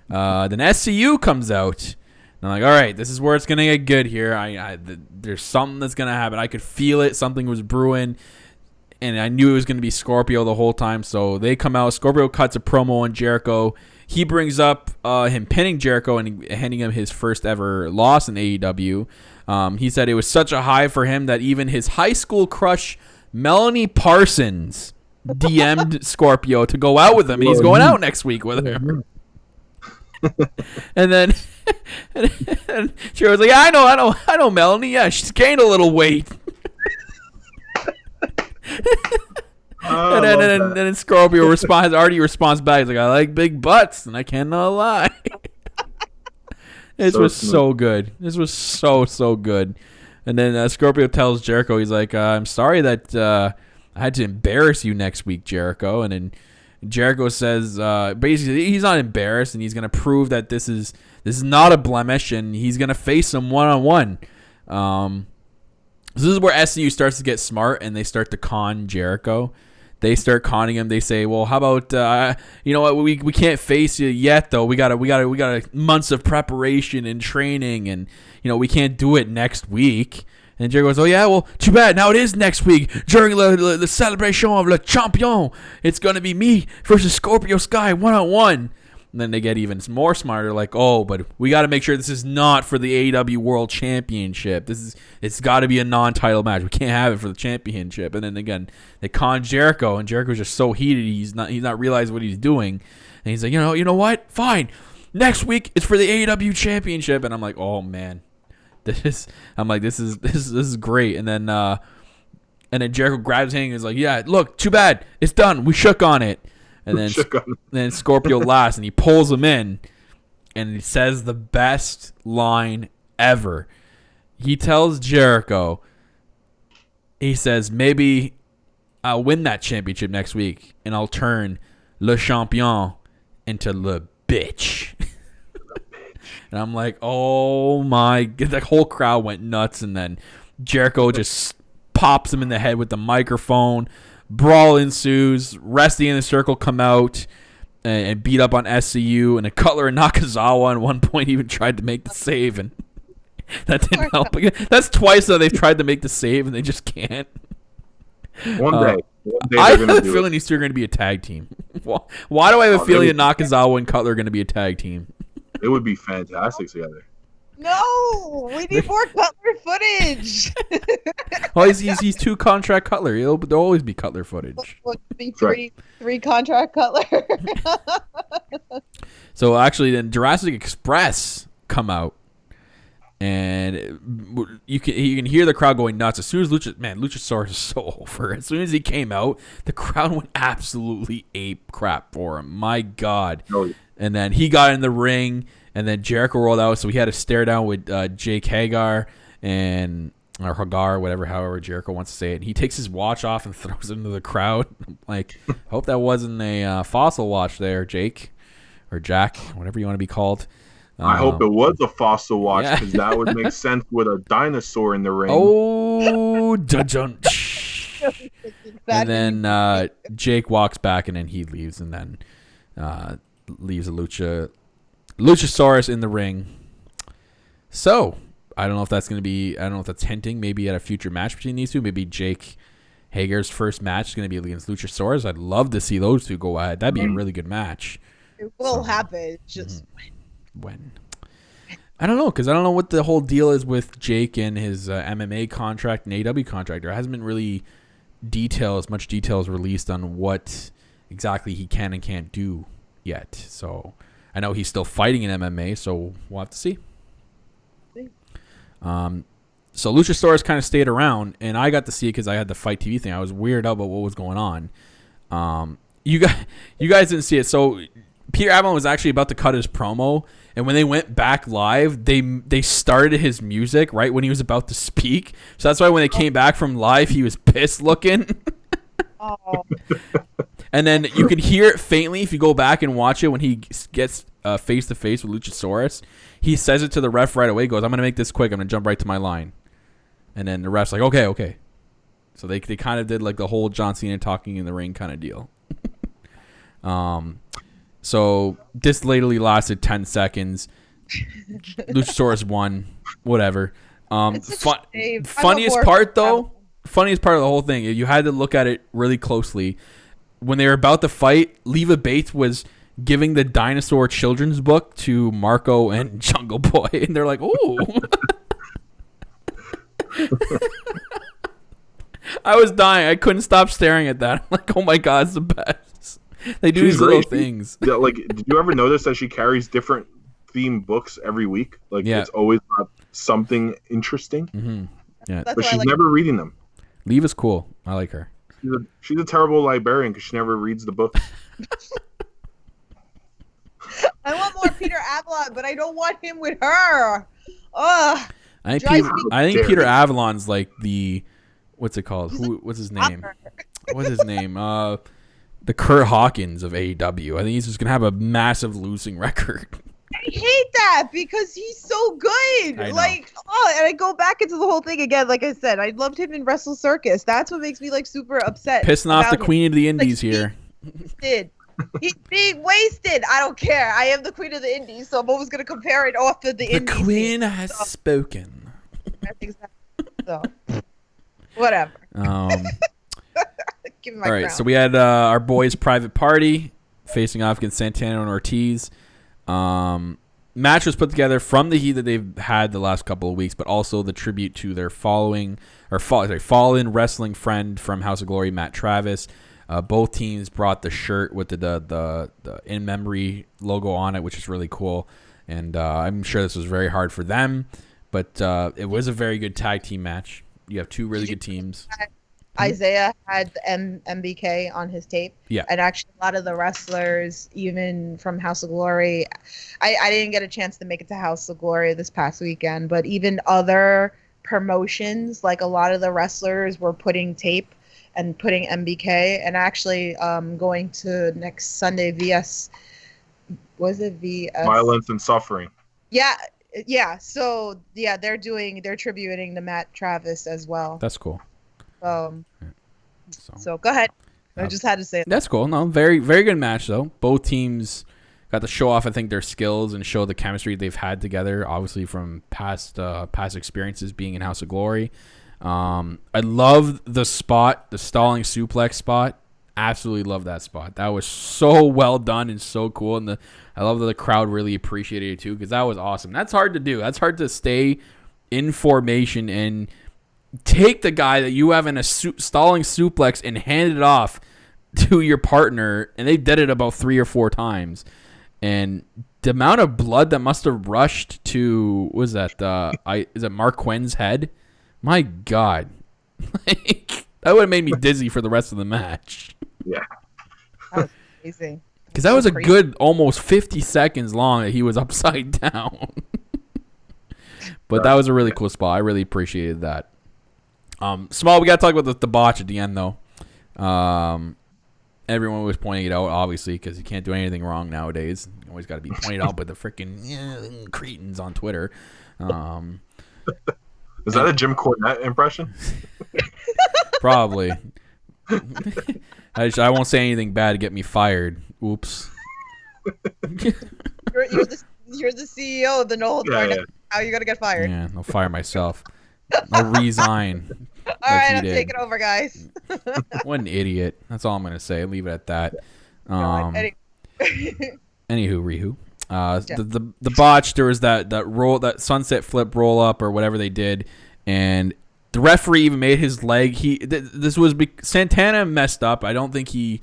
Then SCU comes out. And I'm like, all right, this is where it's gonna get good here. There's something that's gonna happen. I could feel it. Something was brewing. And I knew it was going to be Scorpio the whole time. So they come out. Scorpio cuts a promo on Jericho. He brings up him pinning Jericho and handing him his first ever loss in AEW. He said it was such a high for him that even his high school crush, Melanie Parsons, DM'd Scorpio to go out with him. And he's going out next week with her. And then and she was like, yeah, I know Melanie. Yeah, she's gained a little weight. And then Scorpio responds back. He's like, I like big butts, and I cannot lie. This was so good. This was so good. And then Scorpio tells Jericho, he's like, I'm sorry that I had to embarrass you next week, Jericho. And then Jericho says, basically, he's not embarrassed, and he's going to prove that this is not a blemish, and he's going to face him one-on-one. So this is where SCU starts to get smart, and they start to con Jericho they start conning him. They say, "Well, how about you know what? We can't face you yet, though. We got months of preparation and training, and we can't do it next week." And Jericho goes, "Oh yeah, well, too bad. Now it is next week during the celebration of Le Champion. It's gonna be me versus Scorpio Sky 1-on-1." And then they get even more smarter, like, "Oh, but we got to make sure this is not for the AEW World Championship. It's got to be a non-title match. We can't have it for the championship." And then again, they con Jericho, and Jericho's just so heated, he's not realizing what he's doing, and he's like, "You know what? Fine. Next week it's for the AEW Championship." And I'm like, "Oh man, this is great." And then Jericho grabs his hand and is like, "Yeah, look, too bad. It's done. We shook on it." And then Scorpio laughs and he pulls him in and he says the best line ever. He tells Jericho, he says, "Maybe I'll win that championship next week and I'll turn Le Champion into Le Bitch." And I'm like, oh my God. The whole crowd went nuts. And then Jericho just pops him in the head with the microphone. Brawl ensues. Rest of the Inner Circle come out and beat up on SCU. And Cutler and Nakazawa at one point even tried to make the save. And that didn't help. That's twice that they've tried to make the save and they just can't. One day I have a feeling these two are going to be a tag team. Why do I have a feeling that Nakazawa and Cutler are going to be a tag team? It would be fantastic together. No, we need more Cutler footage. Well, he's two contract Cutler. There'll always be Cutler footage. Would be three contract Cutler. So actually, then Jurassic Express come out, and you can hear the crowd going nuts. As soon as Luchasaurus is so over. As soon as he came out, the crowd went absolutely ape crap for him. My God. Oh, yeah. And then he got in the ring, and then Jericho rolled out, so he had to stare down with Jake Hagar or Hagar, however Jericho wants to say it. And he takes his watch off and throws it into the crowd. I'm like, hope that wasn't a fossil watch there, Jake or Jack, whatever you want to be called. I hope it was a fossil watch because that would make sense with a dinosaur in the ring. Oh, dun. And then Jake walks back, and then he leaves, and then leaves a Luchasaurus in the ring. So I don't know if that's hinting maybe at a future match between these two. Maybe Jake Hager's first match is going to be against Luchasaurus. I'd love to see those two go at it. That'd be a really good match. It will happen. Just when? I don't know, because I don't know what the whole deal is with Jake and his MMA contract and AEW contract. There hasn't been really much details released on what exactly he can and can't do yet. So I know he's still fighting in MMA, so we'll have to see. So Luchasaurus kind of stayed around, and I got to see it because I had the Fight TV thing. I was weirded out about what was going on. You guys didn't see it. So Peter Avalon was actually about to cut his promo, and when they went back live, they started his music right when he was about to speak. So that's why when they came back from live, he was pissed looking. oh. And then you can hear it faintly if you go back and watch it when he gets face to face with Luchasaurus. He says it to the ref right away. He goes, "I'm going to make this quick. I'm going to jump right to my line." And then the ref's like, okay. So they kind of did like the whole John Cena talking in the ring kind of deal. So this literally lasted 10 seconds. Luchasaurus won. Whatever. Funniest part of the whole thing, you had to look at it really closely. When they were about to fight, Leva Bates was giving the dinosaur children's book to Marco and Jungle Boy, and they're like, "Ooh." I was dying. I couldn't stop staring at that. I'm like, "Oh my God, it's the best." They do these little things. Yeah, like, did you ever notice that she carries different themed books every week? Like, it's always got something interesting. Mm-hmm. Yeah, but she's never reading them. Leva's cool. I like her. She's a terrible librarian because she never reads the book. I want more Peter Avalon, but I don't want him with her. Ugh. I think Peter Avalon's like the what's it called? What's his name? What's his name? The Kurt Hawkins of AEW. I think he's just gonna have a massive losing record. I hate that because he's so good. Like, and I go back into the whole thing again. Like I said, I loved him in Wrestle Circus. That's what makes me like super upset. Pissing off the queen of the indies here. He's being wasted. I don't care. I am the queen of the indies, so I'm always gonna compare it off to the indies. The queen has spoken. That's exactly so. Whatever. Give me my all right, crown. so we had our boys' Private Party facing off against Santana and Ortiz. Match was put together from the heat that they've had the last couple of weeks, but also the tribute to their fallen wrestling friend from House of Glory, Matt Travis. Both teams brought the shirt with the in memory logo on it, which is really cool. And I'm sure this was very hard for them, but it was a very good tag team match. You have two really good teams. Isaiah had the MBK on his tape. Yeah. And actually a lot of the wrestlers, even from House of Glory, I didn't get a chance to make it to House of Glory this past weekend, but even other promotions, like a lot of the wrestlers were putting tape and putting MBK, and actually going to next Sunday, VS, was it VS? Violence and Suffering. Yeah. So, yeah, they're tributing to Matt Travis as well. That's cool. So go ahead. I just had to say that. That's cool. No, very, very good match though. Both teams got to show off, I think, their skills and show the chemistry they've had together. Obviously, from past experiences being in House of Glory. I love the spot, the stalling suplex spot. Absolutely love that spot. That was so well done and so cool. And I love that the crowd really appreciated it too, because that was awesome. That's hard to do. That's hard to stay in formation and take the guy that you have in a stalling suplex and hand it off to your partner, and they did it about 3 or 4 times. And the amount of blood that must have rushed to, is it Mark Quinn's head? My God. Like, that would have made me dizzy for the rest of the match. Yeah. That was amazing. Because that was a good almost 50 seconds long that he was upside down. But that was a really cool spot. I really appreciated that. Small, we got to talk about the botch at the end, though. Everyone was pointing it out, obviously, because you can't do anything wrong nowadays. You always got to be pointed out by the freaking cretins on Twitter. Is that a Jim Cornette impression? Probably. I won't say anything bad to get me fired. Oops. You're the CEO of the No Holds Barred. How are you gonna get fired? Yeah, I'll fire myself. I'll resign. All right, I'm taking over, guys. What an idiot. That's all I'm going to say. Leave it at that. Anywho, Rihu. The botch, there was that sunset flip roll up or whatever they did, and the referee even made his leg. Santana messed up. I don't think he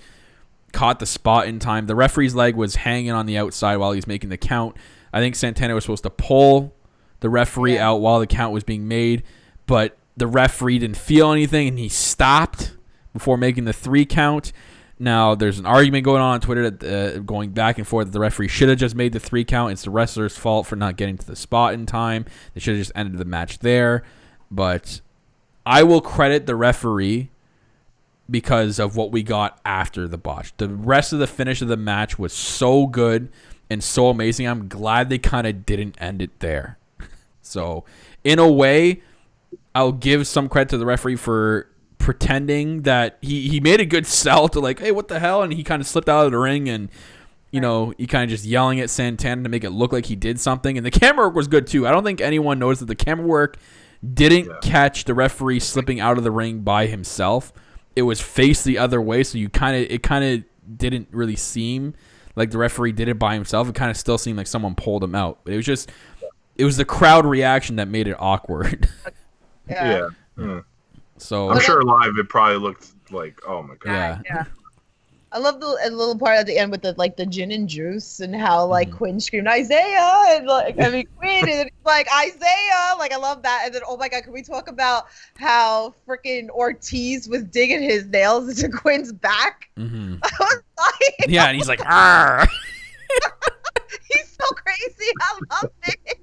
caught the spot in time. The referee's leg was hanging on the outside while he's making the count. I think Santana was supposed to pull the referee out while the count was being made, but the referee didn't feel anything, and he stopped before making the 3 count. Now, there's an argument going on Twitter that going back and forth that the referee should have just made the 3 count. It's the wrestler's fault for not getting to the spot in time. They should have just ended the match there. But I will credit the referee because of what we got after the botch. The rest of the finish of the match was so good and so amazing. I'm glad they kind of didn't end it there. So, in a way, I'll give some credit to the referee for pretending that he made a good sell to like, hey, what the hell? And he kind of slipped out of the ring and, he kind of just yelling at Santana to make it look like he did something. And the camera work was good, too. I don't think anyone noticed that the camera work didn't catch the referee slipping out of the ring by himself. It was faced the other way, so it kind of didn't really seem like the referee did it by himself. It kind of still seemed like someone pulled him out. But it was the crowd reaction that made it awkward. Yeah. So I'm sure live it probably looked like, oh my God. Yeah. I love the little part at the end with the gin and juice and how Quinn screamed Isaiah and Quinn and it's like Isaiah, I love that. And then oh my God, can we talk about how freaking Ortiz was digging his nails into Quinn's back? Mm-hmm. I was like, yeah, and he's like, argh. He's so crazy. I love it.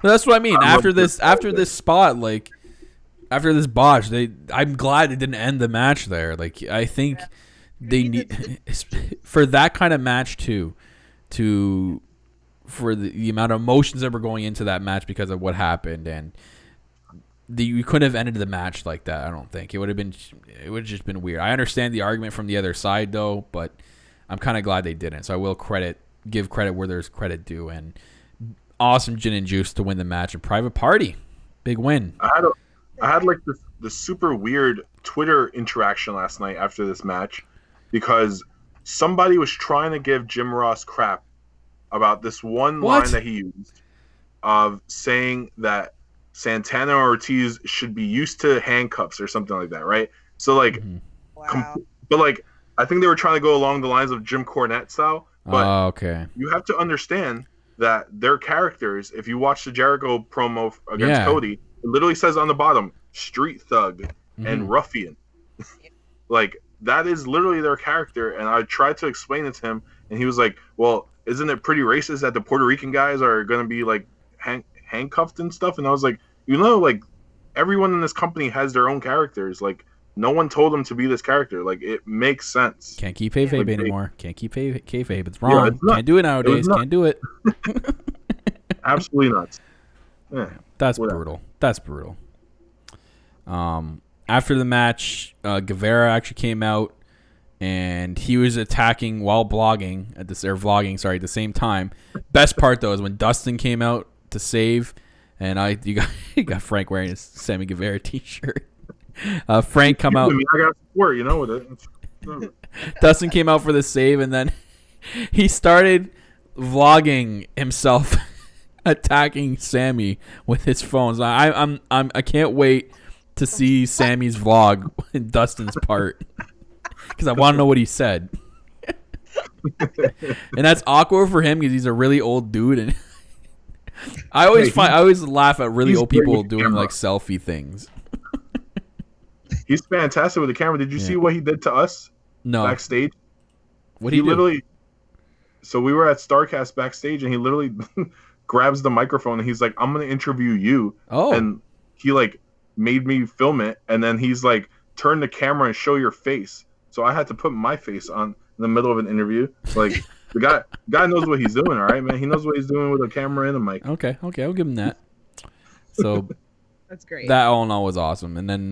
That's what I mean. After this spot, after this botch, I'm glad they didn't end the match there. I think they need for that kind of match too, to for the amount of emotions that were going into that match because of what happened, and you couldn't have ended the match like that. I don't think it would have just been weird. I understand the argument from the other side though, but I'm kind of glad they didn't. So I will give credit where there's credit due, and awesome Gin and Juice to win the match in Private Party, big win. I had like this super weird Twitter interaction last night after this match because somebody was trying to give Jim Ross crap about this one line that he used of saying that Santana or Ortiz should be used to handcuffs or something like that, right? So like, but like, I think they were trying to go along the lines of Jim Cornette style. But okay. You have to understand that their characters, if you watch the Jericho promo against Cody, it literally says on the bottom, street thug and ruffian. Like, that is literally their character, and I tried to explain it to him, and he was like, well, isn't it pretty racist that the Puerto Rican guys are going to be, like, handcuffed and stuff? And I was like, like, everyone in this company has their own characters. Like, no one told them to be this character. Like, it makes sense. Can't keep KayFabe anymore. Can't keep KayFabe. It's wrong. It's can't do it nowadays. Can't do it. Absolutely nuts. Yeah, That's brutal. That's brutal. After the match, Guevara actually came out, and he was attacking while vlogging at the same time. Best part though is when Dustin came out to save, and you got Frank wearing his Sammy Guevara t-shirt. Frank come out. I got support, with it. Dustin came out for the save, and then he started vlogging himself attacking Sammy with his phone. So I can't wait to see Sammy's vlog in Dustin's part because I want to know what he said. And that's awkward for him because he's a really old dude, and I always laugh at really old people doing like selfie things. He's fantastic with the camera. Did you see what he did to us? No. Backstage? What he literally? So we were at StarCast backstage, and he literally grabs the microphone and he's like, "I'm gonna interview you." Oh. And he like made me film it, and then he's like, "Turn the camera and show your face." So I had to put my face on in the middle of an interview. Like the guy knows what he's doing. All right, man. He knows what he's doing with a camera and a mic. Okay, I'll give him that. So. That's great. That all in all was awesome. And then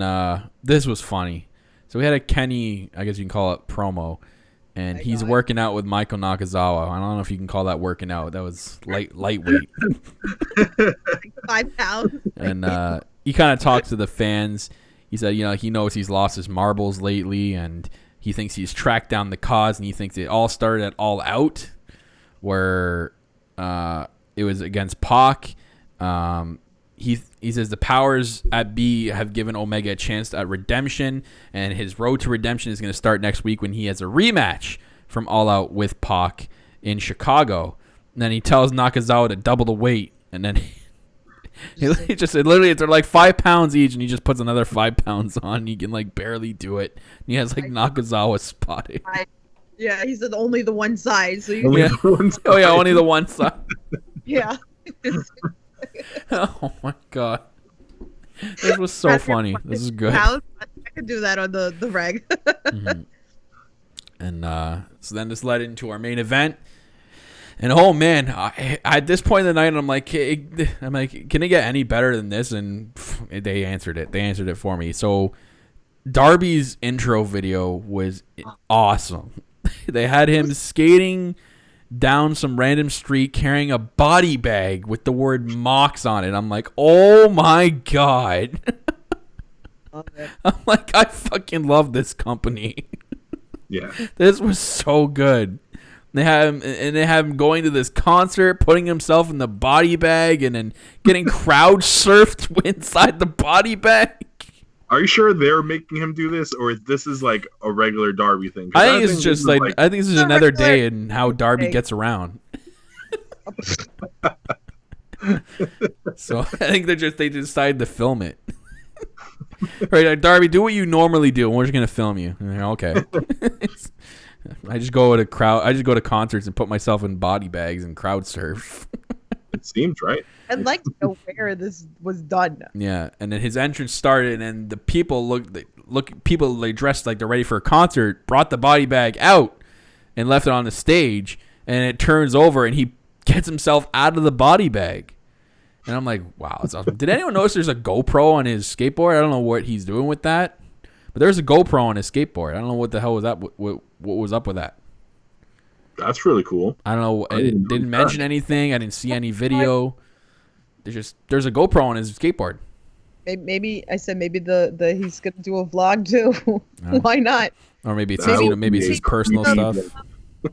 this was funny. So we had a Kenny, I guess you can call it promo, and he's working out with Michael Nakazawa. I don't know if you can call that working out. That was lightweight. 5 pounds. And he kind of talked to the fans. He said, he knows he's lost his marbles lately, and he thinks he's tracked down the cause, and he thinks it all started at All Out, where it was against Pac. He says the powers at B have given Omega a chance at redemption, and his road to redemption is going to start next week when he has a rematch from All Out with Pac in Chicago. And then he tells Nakazawa to double the weight, and then they're like 5 pounds each, and he just puts another 5 pounds on. And he can like barely do it. And he has like Nakazawa spotted. Yeah, he said only the one side. So only the one side. Yeah. Oh my god, this was so funny. This is good. I could do that on the reg. And so then this led into our main event, and oh man, at this point in the night, I'm like, can it get any better than this? And they answered it. They answered it for me. So Darby's intro video was awesome. They had him skating down some random street carrying a body bag with the word Mox on it. I'm like, oh my god. I'm like, I fucking love this company. Yeah. This was so good. They have him going to this concert, putting himself in the body bag, and then getting crowd surfed inside the body bag. Are you sure they're making him do this, or this is like a regular Darby thing? I think it's just like I think this is another day in how Darby gets around. So I think they decided to film it. Right, like, Darby, do what you normally do, and we're just gonna film you. And okay. I just go to concerts and put myself in body bags and crowd surf. It seems right. I'd like to know where this was done. Yeah, and then his entrance started, and the people they dressed like they're ready for a concert, brought the body bag out and left it on the stage, and it turns over, and he gets himself out of the body bag. And I'm like, wow, that's awesome. Did anyone notice there's a GoPro on his skateboard? I don't know what he's doing with that, but there's a GoPro on his skateboard. I don't know what the hell was that. What was up with that? That's really cool. I don't know. It didn't mention anything. I didn't see any video. There's a GoPro on his skateboard. Maybe the he's gonna do a vlog too. Why not? Or maybe it's his personal stuff.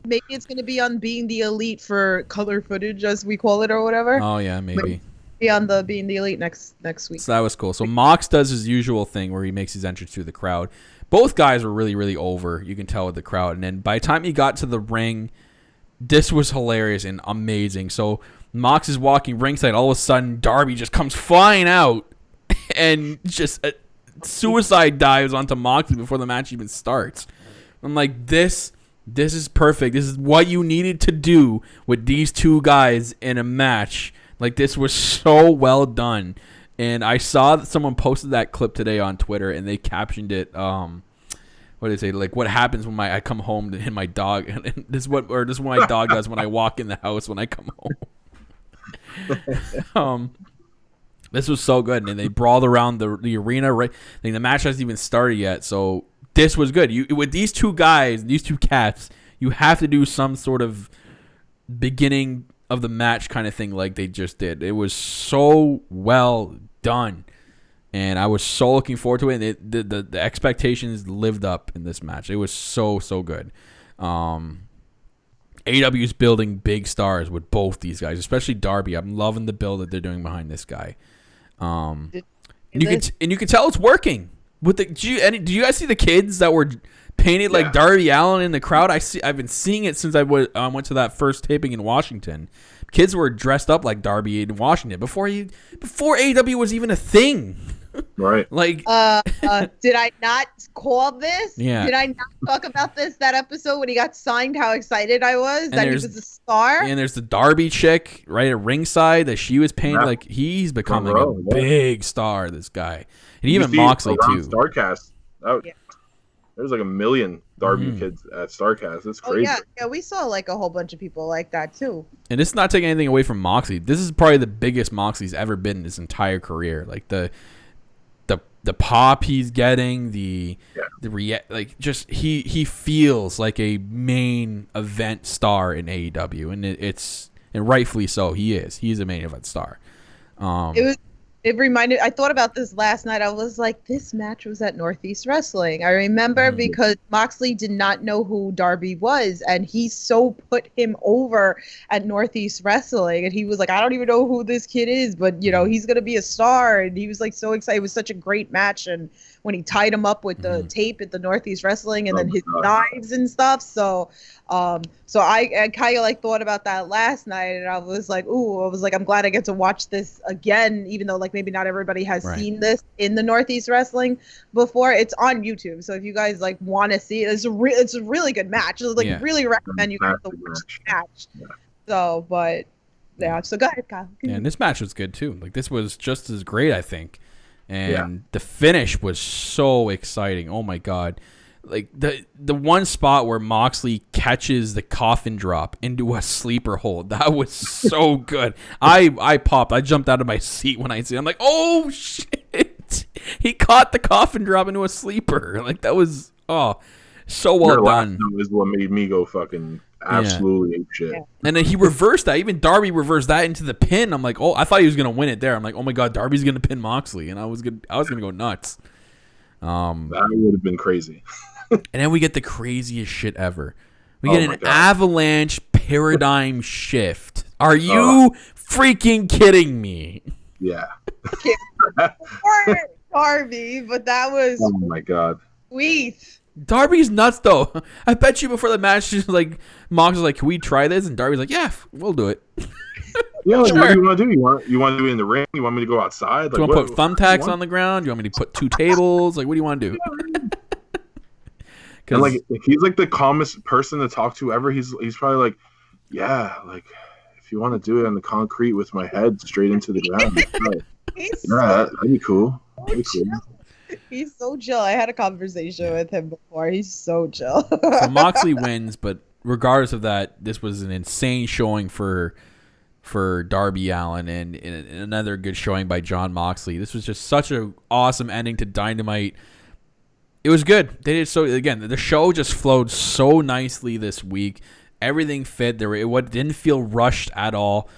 Maybe it's gonna be on Being the Elite for color footage, as we call it, or whatever. Oh yeah, maybe. Be on the Being the Elite next week. So that was cool. So Mox does his usual thing where he makes his entrance through the crowd. Both guys were really, really over. You can tell with the crowd. And then by the time he got to the ring, this was hilarious and amazing. So Mox is walking ringside. All of a sudden, Darby just comes flying out and just suicide dives onto Moxley before the match even starts. I'm like, this is perfect. This is what you needed to do with these two guys in a match. Like, this was so well done. And I saw that someone posted that clip today on Twitter, and they captioned it. What did they say? Like, what happens when I come home and my dog? And this is what my dog does when I walk in the house when I come home. This was so good, and they brawled around the arena. Right, like, the match hasn't even started yet, so this was good. You with these two guys, these two cats, you have to do some sort of beginning of the match kind of thing like they just did. It was so well done, and I was so looking forward to it. And the expectations lived up in this match. It was so good. AEW's building big stars with both these guys, especially Darby. I'm loving the build that they're doing behind this guy. And you can tell it's working. Do you guys see the kids that were painted like Darby Allin in the crowd? I've been seeing it since I went to that first taping in Washington. Kids were dressed up like Darby in Washington before AEW was even a thing. Right. Like, did I not call this? Yeah. Did I not talk about that episode when he got signed? How excited I was that he was a star. And there's the Darby chick right at ringside that she was painted like he's becoming a big star. This guy, and even Moxley too. Starcast. There's like 1 million Darby kids at Starcast. It's crazy. Yeah, we saw like a whole bunch of people like that too. And it's not taking anything away from Moxley. This is probably the biggest Moxley's ever been in his entire career. Like the pop he's getting, he feels like a main event star in AEW, and rightfully so. He's a main event star. I thought about this last night. I was like, this match was at Northeast Wrestling. I remember because Moxley did not know who Darby was, and he so put him over at Northeast Wrestling. And he was like, I don't even know who this kid is, but, he's going to be a star. And he was like so excited. It was such a great match. And when he tied him up with the tape at the Northeast Wrestling and then his knives and stuff. So I kind of like thought about that last night, and I was like, I'm glad I get to watch this again, even though like maybe not everybody has seen this in the Northeast Wrestling before. It's on YouTube, so if you guys like want to see it, it's a really good match. Really recommend you guys to watch the match. Yeah. So go ahead, Kyle. Yeah, and this match was good too. Like, this was just as great, I think. And the finish was so exciting. Oh my god. Like the one spot where Moxley catches the coffin drop into a sleeper hold, that was so good. I popped. I jumped out of my seat when I see it. I'm like, oh shit! He caught the coffin drop into a sleeper. Like, that was so well done. That is what made me go fucking absolutely ape shit. Yeah. And then he reversed that. Even Darby reversed that into the pin. I'm like, I thought he was gonna win it there. I'm like, oh my god, Darby's gonna pin Moxley, and I was gonna go nuts. That would have been crazy. And then we get the craziest shit ever. We get an avalanche paradigm shift. Are you freaking kidding me? Yeah. Poor Darby, but that was oh my god. Sweet. Darby's nuts though. I bet you before the match, like Mox was like, "Can we try this?" And Darby's like, "Yeah, we'll do it." Yeah, like, what do you want to do? You want to do it in the ring? You want me to go outside? Like, do you want to put thumbtacks on the ground? Do you want me to put 2 tables? Like, what do you want to do? And like, he's like the calmest person to talk to ever. He's probably like, yeah, like if you want to do it on the concrete with my head straight into the ground, that'd be cool. He's so chill. I had a conversation with him before. He's so chill. So Moxley wins, but regardless of that, this was an insane showing for for Darby Allin and another good showing by Jon Moxley. This was just such an awesome ending to Dynamite. It was good. They did so again. The show just flowed so nicely this week. Everything fit. It didn't feel rushed at all.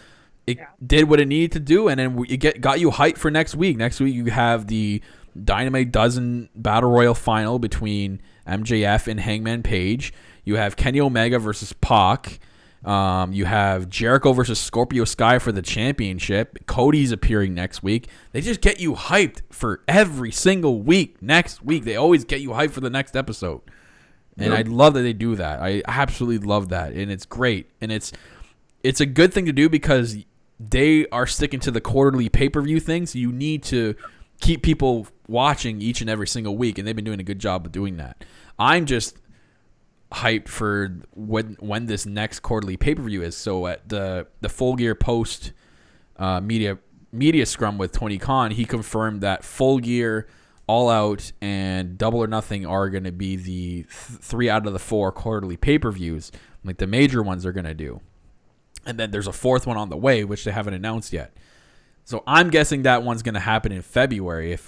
It did what it needed to do, and then it got you hyped for next week. Next week you have the Dynamite Dozen Battle Royal final between MJF and Hangman Page. You have Kenny Omega versus Pac. You have Jericho versus Scorpio Sky for the championship. Cody's appearing next week. They just get you hyped for every single week. Next week, they always get you hyped for the next episode. And I love that they do that. I absolutely love that. And it's great. And it's a good thing to do because they are sticking to the quarterly pay-per-view thing. So you need to keep people watching each and every single week. And they've been doing a good job of doing that. I'm just hyped for when this next quarterly pay-per-view is. So at the Full Gear post media scrum with Tony Khan, he confirmed that Full Gear, All Out, and Double or Nothing are going to be the 3 out of the 4 quarterly pay-per-views, like the major ones are going to do. And then there's a 4th one on the way, which they haven't announced yet. So I'm guessing that one's going to happen in February. If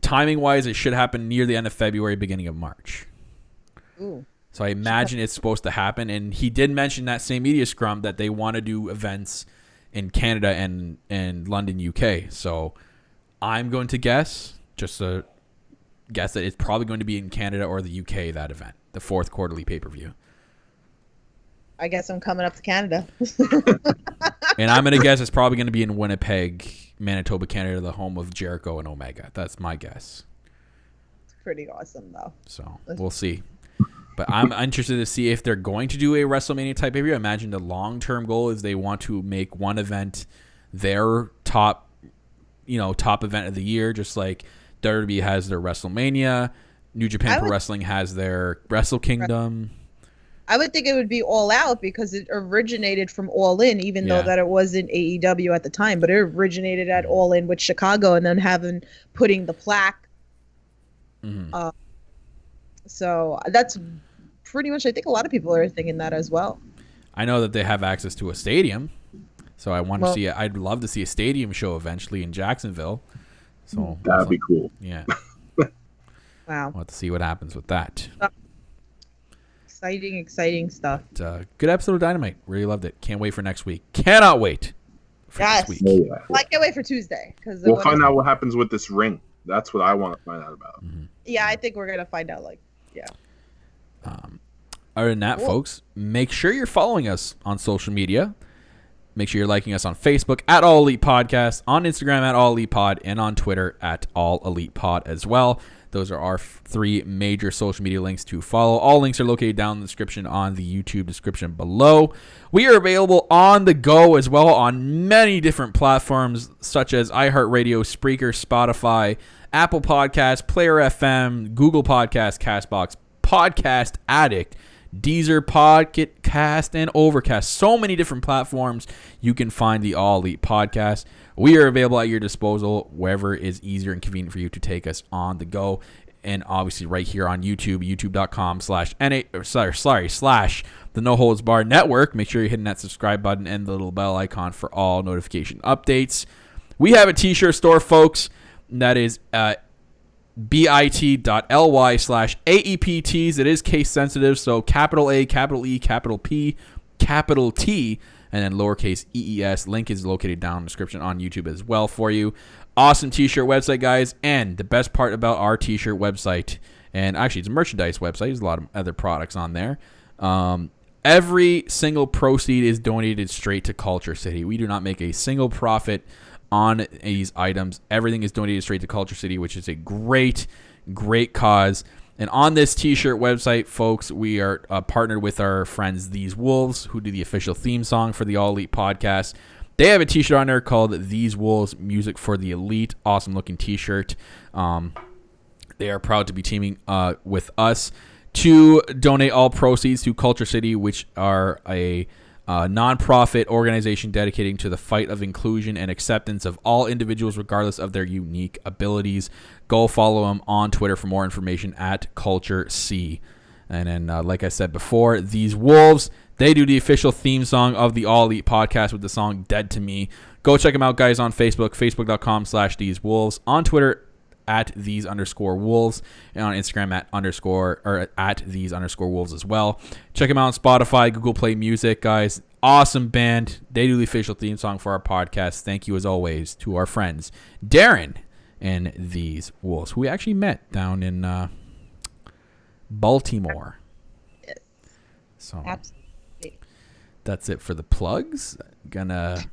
timing wise, it should happen near the end of February, beginning of March. Ooh. So I imagine it's supposed to happen. And he did mention that same media scrum that they want to do events in Canada and London, UK. So I'm going to guess that it's probably going to be in Canada or the UK, that event, the 4th quarterly pay-per-view. I guess I'm coming up to Canada. And I'm going to guess it's probably going to be in Winnipeg, Manitoba, Canada, the home of Jericho and Omega. That's my guess. It's pretty awesome, though. So we'll see. But I'm interested to see if they're going to do a WrestleMania type pay-per-view. I imagine the long-term goal is they want to make one event their top event of the year, just like WWE has their WrestleMania, New Japan Pro Wrestling has their Wrestle Kingdom. I would think it would be All Out because it originated from All In, even though that it wasn't AEW at the time, but it originated at All In with Chicago and then putting the plaque. Mm-hmm. So that's pretty much, I think a lot of people are thinking that as well. I know that they have access to a stadium, so I'd love to see a stadium show eventually in Jacksonville. So that'd be cool. Yeah. Wow. We'll have to see what happens with that. Exciting stuff. Good episode of Dynamite. Really loved it. Can't wait for next week. Cannot wait for next week. Yeah. Well, I can't wait for Tuesday because we'll find out what happens with this ring. That's what I want to find out about. Mm-hmm. Yeah, I think we're gonna find out. Other than that, folks, make sure you're following us on social media. Make sure you're liking us on Facebook at All Elite Podcast, on Instagram at All Elite Pod, and on Twitter at All Elite Pod as well. Those are our 3 major social media links to follow. All links are located down in the description on the YouTube description below. We are available on the go as well on many different platforms such as iHeartRadio, Spreaker, Spotify, Apple Podcasts, Player FM, Google Podcasts, CastBox, Podcast Addict, Deezer, Pocket Cast, and Overcast. So many different platforms you can find the All Elite Podcast. We are available at your disposal wherever is easier and convenient for you to take us on the go. And obviously right here on YouTube, youtube.com/the No Holds Bar Network. Make sure you're hitting that subscribe button and the little bell icon for all notification updates. We have a t-shirt store, folks. That is bit.ly/AEP Tees. It is case sensitive, so capital A, capital E, capital P, capital T, and then lowercase EES. Link is located down in the description on YouTube as well for you. Awesome t-shirt website, guys. And the best part about our t-shirt website, and actually it's a merchandise website, there's a lot of other products on there. Every single proceed is donated straight to Culture City. We do not make a single profit on these items. Everything is donated straight to Culture City, which is a great cause. And on this t-shirt website, folks, we are partnered with our friends These Wolves, who do the official theme song for the All Elite Podcast. They have a t-shirt on there called These Wolves Music for the Elite. Awesome looking t-shirt. They are proud to be teaming with us to donate all proceeds to Culture City, which are a nonprofit organization dedicating to the fight of inclusion and acceptance of all individuals regardless of their unique abilities. Go follow them on Twitter for more information at Culture C. And then, like I said before, these Wolves, they do the official theme song of the All Elite podcast with the song Dead to Me. Go check them out, guys, on Facebook, facebook.com/These Wolves, on Twitter at @These_Wolves, and on Instagram at @These_Wolves as well. Check them out on Spotify, Google Play Music, guys. Awesome band. They do the official theme song for our podcast. Thank you, as always, to our friends Darren and These Wolves, who we actually met down in Baltimore. Yes. So Absolutely. that's it for the plugs. Gonna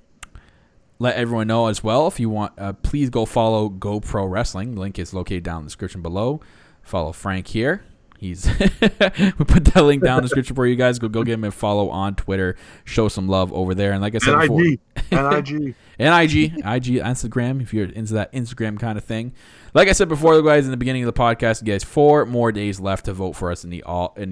let everyone know as well, if you want, please go follow GoPro Wrestling. The link is located down in the description below. Follow Frank here. He's we put that link down in the description for you guys. Go give him a follow on Twitter. Show some love over there. And like I said before, NIG, Instagram, if you're into that Instagram kind of thing. Like I said before, guys, in the beginning of the podcast, you guys, 4 more days left to vote for us in the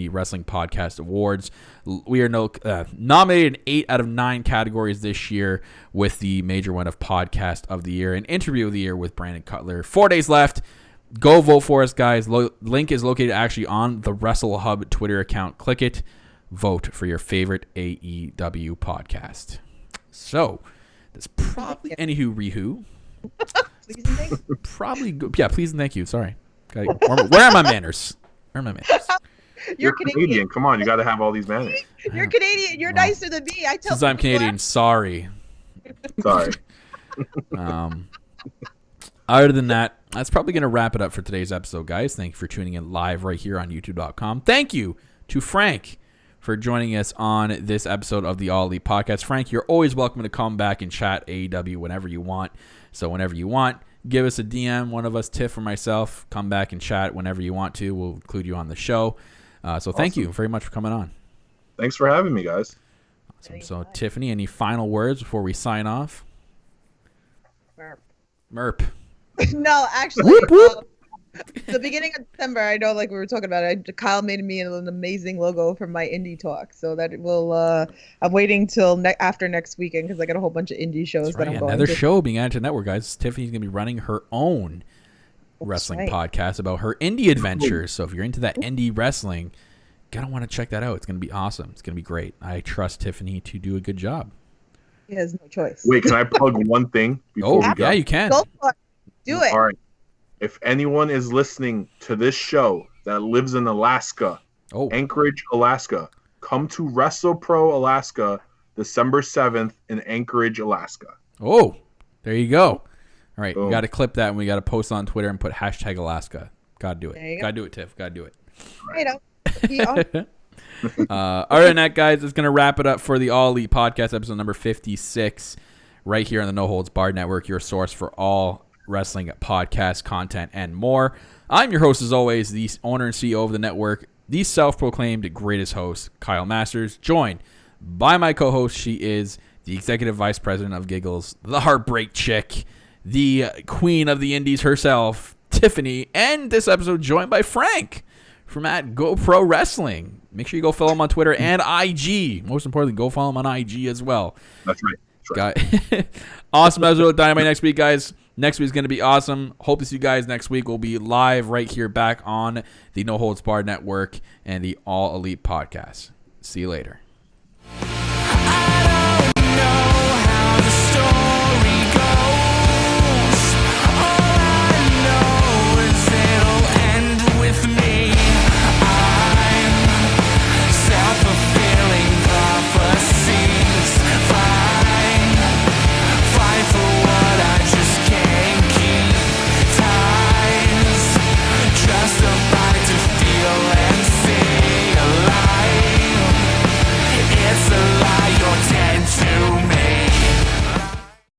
Wrestling Podcast Awards. We are nominated in 8 out of 9 categories this year, with the major one of Podcast of the Year and Interview of the Year with Brandon Cutler. 4 days left. Go vote for us, guys. Link is located actually on the Wrestle Hub Twitter account. Click it. Vote for your favorite AEW podcast. So, that's probably anywho rehu. Please and thank you. Probably yeah. Please and thank you. Sorry. Where are my manners? Where are my manners? You're Canadian. Come on, you got to have all these manners. You're Canadian. You're nicer than me. I tell. Since I'm Canadian, sorry. Sorry. Other than that, that's probably going to wrap it up for today's episode, guys. Thank you for tuning in live right here on YouTube.com. Thank you to Frank for joining us on this episode of the All Elite Podcast. Frank, you're always welcome to come back and chat AEW whenever you want. So whenever you want, give us a DM, one of us, Tiff or myself. Come back and chat whenever you want to. We'll include you on the show. So thank you very much for coming on. Thanks for having me, guys. Awesome. So, Tiffany, any final words before we sign off? Merp. No, actually, Whoop, whoop. The beginning of December, I know, like we were talking about it, Kyle made me an amazing logo for my indie talk. So that will, I'm waiting till after next weekend, because I got a whole bunch of indie shows that I'm going to. Another show being added to the network, guys. Tiffany's going to be running her own wrestling podcast about her indie adventures. So if you're into that indie wrestling, gotta want to check that out. It's going to be awesome. It's going to be great. I trust Tiffany to do a good job. He has no choice. Wait, can I plug one thing before we go? Yeah, you can. Go for it. Do it. All right. If anyone is listening to this show that lives in Alaska, Anchorage, Alaska, come to WrestlePro Alaska December 7th in Anchorage, Alaska. Oh, there you go. All right, Boom. We got to clip that and we got to post on Twitter and put hashtag Alaska. Got to do it. Got to do it, Tiff. Got to do it. Other than that, guys, it's going to wrap it up for the All Elite Podcast, episode number 56, right here on the No Holds Barred Network, your source for all wrestling podcast content and more. I'm your host, as always, the owner and CEO of the network, the self-proclaimed greatest host, Kyle Masters, joined by my co-host. She is the executive vice president of Giggles, the heartbreak chick, the queen of the indies herself, Tiffany, and this episode joined by Frank from @GoPro Wrestling. Make sure you go follow him on Twitter and IG. Most importantly, go follow him on IG as well. That's right. Awesome episode of Dynamite next week, guys. Next week is going to be awesome. Hope to see you guys next week. We'll be live right here back on the No Holds Barred Network and the All Elite Podcast. See you later.